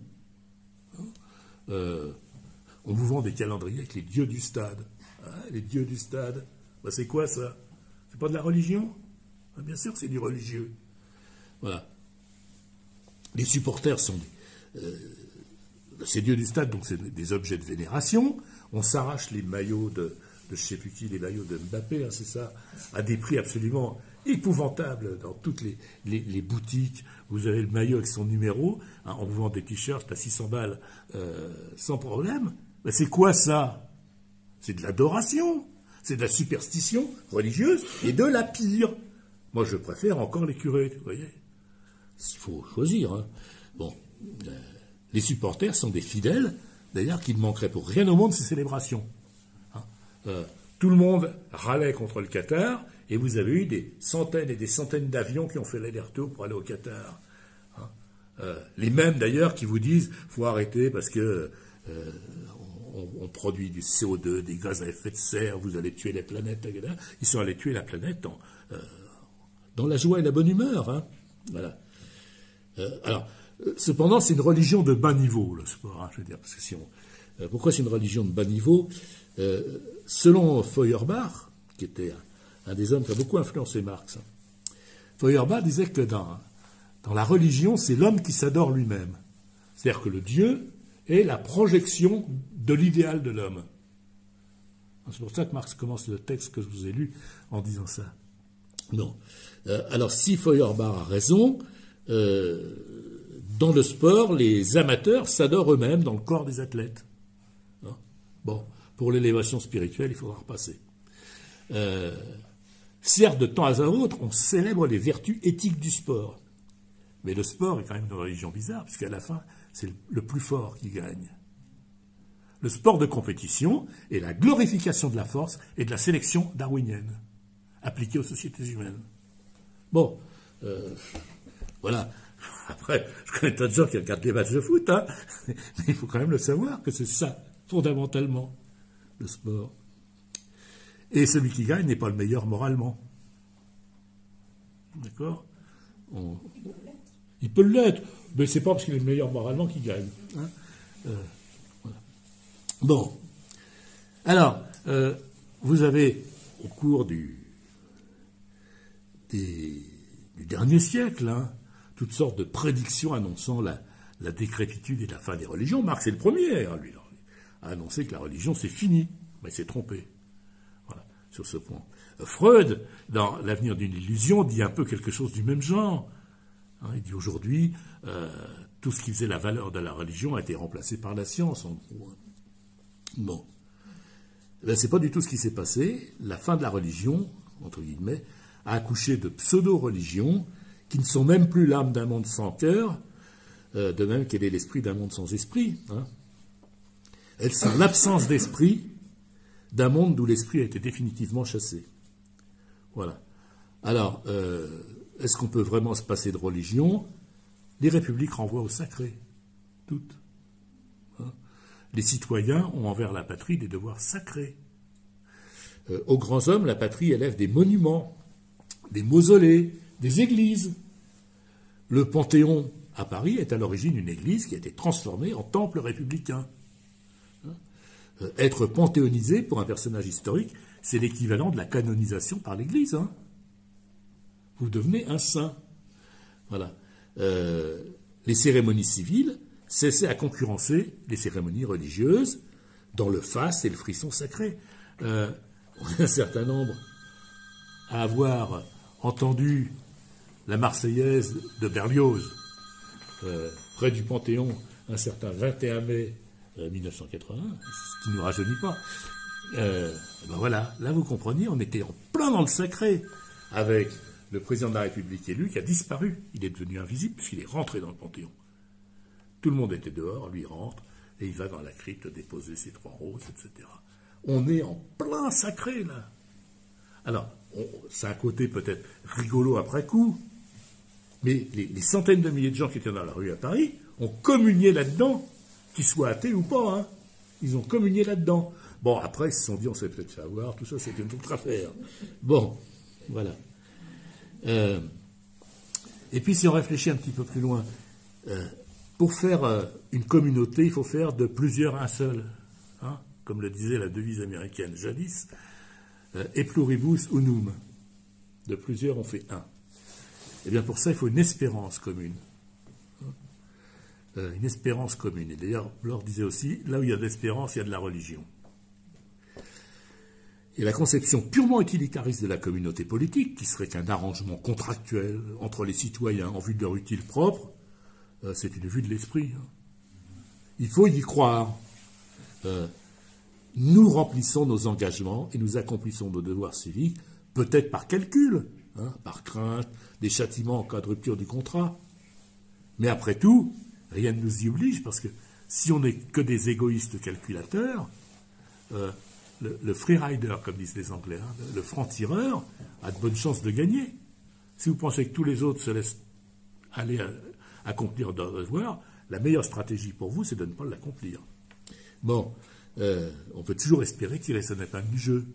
On vous vend des calendriers avec les dieux du stade. Hein, les dieux du stade, ben, c'est quoi ça? C'est pas de la religion? Ben, bien sûr que c'est du religieux. Voilà. Les supporters sont ces dieux du stade, donc c'est des objets de vénération. On s'arrache les maillots de je ne sais plus qui, les maillots de Mbappé, hein, c'est ça, à des prix absolument épouvantables dans toutes les boutiques. Vous avez le maillot avec son numéro, hein, on vous vend des t-shirts à 600 balles sans problème. Ben, c'est quoi ça? C'est de l'adoration, c'est de la superstition religieuse et de la pire. Moi, je préfère encore les curés, vous voyez. Il faut choisir. Hein. Bon, les supporters sont des fidèles, d'ailleurs, qui ne manqueraient pour rien au monde ces célébrations. Hein. Tout le monde râlait contre le Qatar, et vous avez eu des centaines et des centaines d'avions qui ont fait l'aller-retour pour aller au Qatar. Hein. Les mêmes, d'ailleurs, qui vous disent « faut arrêter parce que on produit du CO2, des gaz à effet de serre, vous allez tuer les planètes, etc. » Ils sont allés tuer la planète dans la joie et la bonne humeur. Hein. Voilà. Alors, cependant, c'est une religion de bas niveau, le sport. Hein, je veux dire, parce que si pourquoi c'est une religion de bas niveau? Selon Feuerbach, qui était un des hommes qui a beaucoup influencé Marx, hein, Feuerbach disait que dans la religion, c'est l'homme qui s'adore lui-même. C'est-à-dire que le Dieu est la projection de l'idéal de l'homme. C'est pour ça que Marx commence le texte que je vous ai lu en disant ça. Non. Alors, si Feuerbach a raison, dans le sport, les amateurs s'adorent eux-mêmes dans le corps des athlètes. Hein? Bon, pour l'élévation spirituelle, il faudra repasser. Certes, de temps à autre, on célèbre les vertus éthiques du sport. Mais le sport est quand même une religion bizarre, puisqu'à la fin, c'est le plus fort qui gagne. Le sport de compétition est la glorification de la force et de la sélection darwinienne, appliquée aux sociétés humaines. Bon, voilà. Après, je connais tas de gens qui regardent les matchs de foot, hein, mais il faut quand même le savoir que c'est ça, fondamentalement, le sport. Et celui qui gagne n'est pas le meilleur moralement. D'accord? Il peut l'être, mais c'est pas parce qu'il est le meilleur moralement qu'il gagne. Hein. Voilà. Bon. Alors, vous avez, au cours du dernier siècle, hein, toutes sortes de prédictions annonçant la décrépitude et la fin des religions. Marx est le premier, hein, lui, a annoncé que la religion, c'est fini. Mais il s'est trompé. Voilà, sur ce point. Freud, dans L'avenir d'une illusion, dit un peu quelque chose du même genre. Hein, il dit aujourd'hui, tout ce qui faisait la valeur de la religion a été remplacé par la science, en gros. Bon. Ben, c'est pas du tout ce qui s'est passé. La fin de la religion, entre guillemets, a accouché de pseudo-religions qui ne sont même plus l'âme d'un monde sans cœur, de même qu'elle est l'esprit d'un monde sans esprit. Hein. Elles sont l'absence d'esprit d'un monde d'où l'esprit a été définitivement chassé. Voilà. Alors, est-ce qu'on peut vraiment se passer de religion? Les républiques renvoient au sacré, toutes. Hein? Les citoyens ont envers la patrie des devoirs sacrés. Aux grands hommes, la patrie élève des monuments, des mausolées, des églises. Le Panthéon à Paris est à l'origine une église qui a été transformée en temple républicain. Être panthéonisé pour un personnage historique, c'est l'équivalent de la canonisation par l'Église. Hein. Vous devenez un saint. Voilà. Les cérémonies civiles cessaient à concurrencer les cérémonies religieuses dans le faste et le frisson sacré. On est un certain nombre à avoir entendu la Marseillaise de Berlioz près du Panthéon un certain 21 mai 1981, ce qui ne nous rajeunit pas. Ben voilà, là vous compreniez, on était en plein dans le sacré avec le président de la République élu qui a disparu. Il est devenu invisible puisqu'il est rentré dans le Panthéon. Tout le monde était dehors, lui rentre, et il va dans la crypte déposer ses 3 roses, etc. On est en plein sacré, là. Alors, c'est un côté peut-être rigolo après coup, mais les centaines de milliers de gens qui étaient dans la rue à Paris ont communié là-dedans, qu'ils soient athées ou pas. Hein. Ils ont communié là-dedans. Bon, après, ils se sont dit, on s'est peut-être fait avoir, tout ça, c'est une autre affaire. Bon, voilà. Et puis, si on réfléchit un petit peu plus loin, pour faire une communauté, il faut faire de plusieurs un seul. Hein, comme le disait la devise américaine jadis, e pluribus unum. De plusieurs, on fait un. Et bien, pour ça, il faut une espérance commune. Une espérance commune. Et d'ailleurs, Laure disait aussi, là où il y a de l'espérance, il y a de la religion. Et la conception purement utilitariste de la communauté politique, qui serait qu'un arrangement contractuel entre les citoyens en vue de leur utile propre, c'est une vue de l'esprit. Hein. Il faut y croire. Nous remplissons nos engagements et nous accomplissons nos devoirs civiques, peut-être par calcul, hein, par crainte, des châtiments en cas de rupture du contrat. Mais après tout, rien ne nous y oblige, parce que si on n'est que des égoïstes calculateurs, le freerider, comme disent les Anglais, hein, le franc-tireur, a de bonnes chances de gagner. Si vous pensez que tous les autres se laissent aller accomplir leur devoir, la meilleure stratégie pour vous, c'est de ne pas l'accomplir. Bon, on peut toujours espérer qu'il reste un épingle du jeu.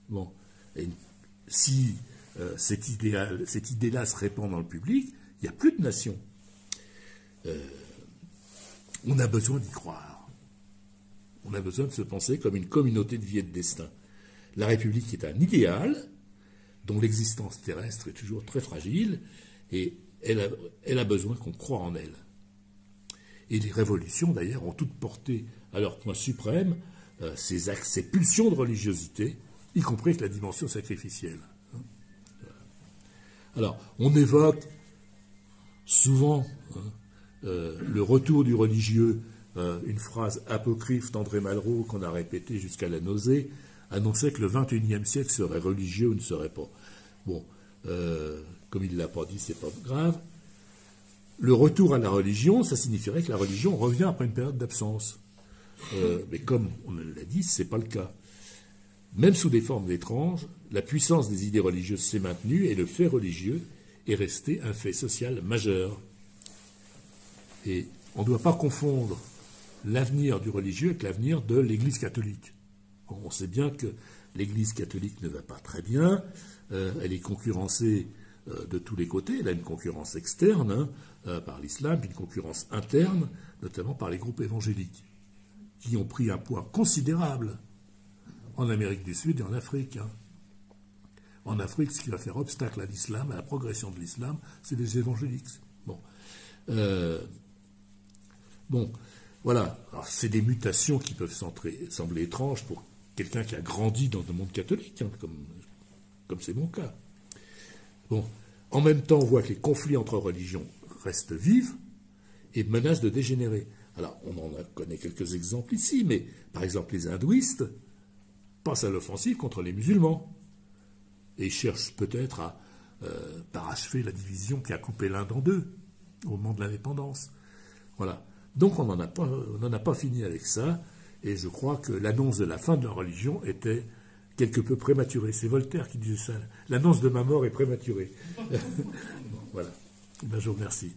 Bon, et si cette idée-là se répand dans le public, il n'y a plus de nation. On a besoin d'y croire. On a besoin de se penser comme une communauté de vie et de destin. La République est un idéal dont l'existence terrestre est toujours très fragile et elle a besoin qu'on croie en elle. Et les révolutions, d'ailleurs, ont toutes porté à leur point suprême ces pulsions de religiosité, y compris avec la dimension sacrificielle. Alors, on évoque souvent le retour du religieux, une phrase apocryphe d'André Malraux qu'on a répétée jusqu'à la nausée, annonçait que le XXIe siècle serait religieux ou ne serait pas. Bon, comme il ne l'a pas dit, c'est pas grave. Le retour à la religion, ça signifierait que la religion revient après une période d'absence. Mais comme on l'a dit, ce n'est pas le cas. Même sous des formes étranges, la puissance des idées religieuses s'est maintenue et le fait religieux est resté un fait social majeur. Et on ne doit pas confondre l'avenir du religieux avec l'avenir de l'Église catholique. On sait bien que l'Église catholique ne va pas très bien, elle est concurrencée de tous les côtés, elle a une concurrence externe par l'islam, puis une concurrence interne, notamment par les groupes évangéliques, qui ont pris un poids considérable en Amérique du Sud et en Afrique. Hein. En Afrique, ce qui va faire obstacle à l'islam, à la progression de l'islam, c'est les évangéliques. Bon. Bon, voilà. Alors, c'est des mutations qui peuvent sembler étranges pour quelqu'un qui a grandi dans le monde catholique, hein, comme c'est mon cas. Bon. En même temps, on voit que les conflits entre religions restent vifs et menacent de dégénérer. Alors, on en connaît quelques exemples ici, mais par exemple, les hindouistes passent à l'offensive contre les musulmans et cherchent peut-être à parachever la division qui a coupé l'Inde en deux au moment de l'indépendance. Voilà. Donc, on n'en a pas fini avec ça, et je crois que l'annonce de la fin de la religion était quelque peu prématurée. C'est Voltaire qui disait ça. L'annonce de ma mort est prématurée. Bon, voilà. Eh bien, je vous remercie.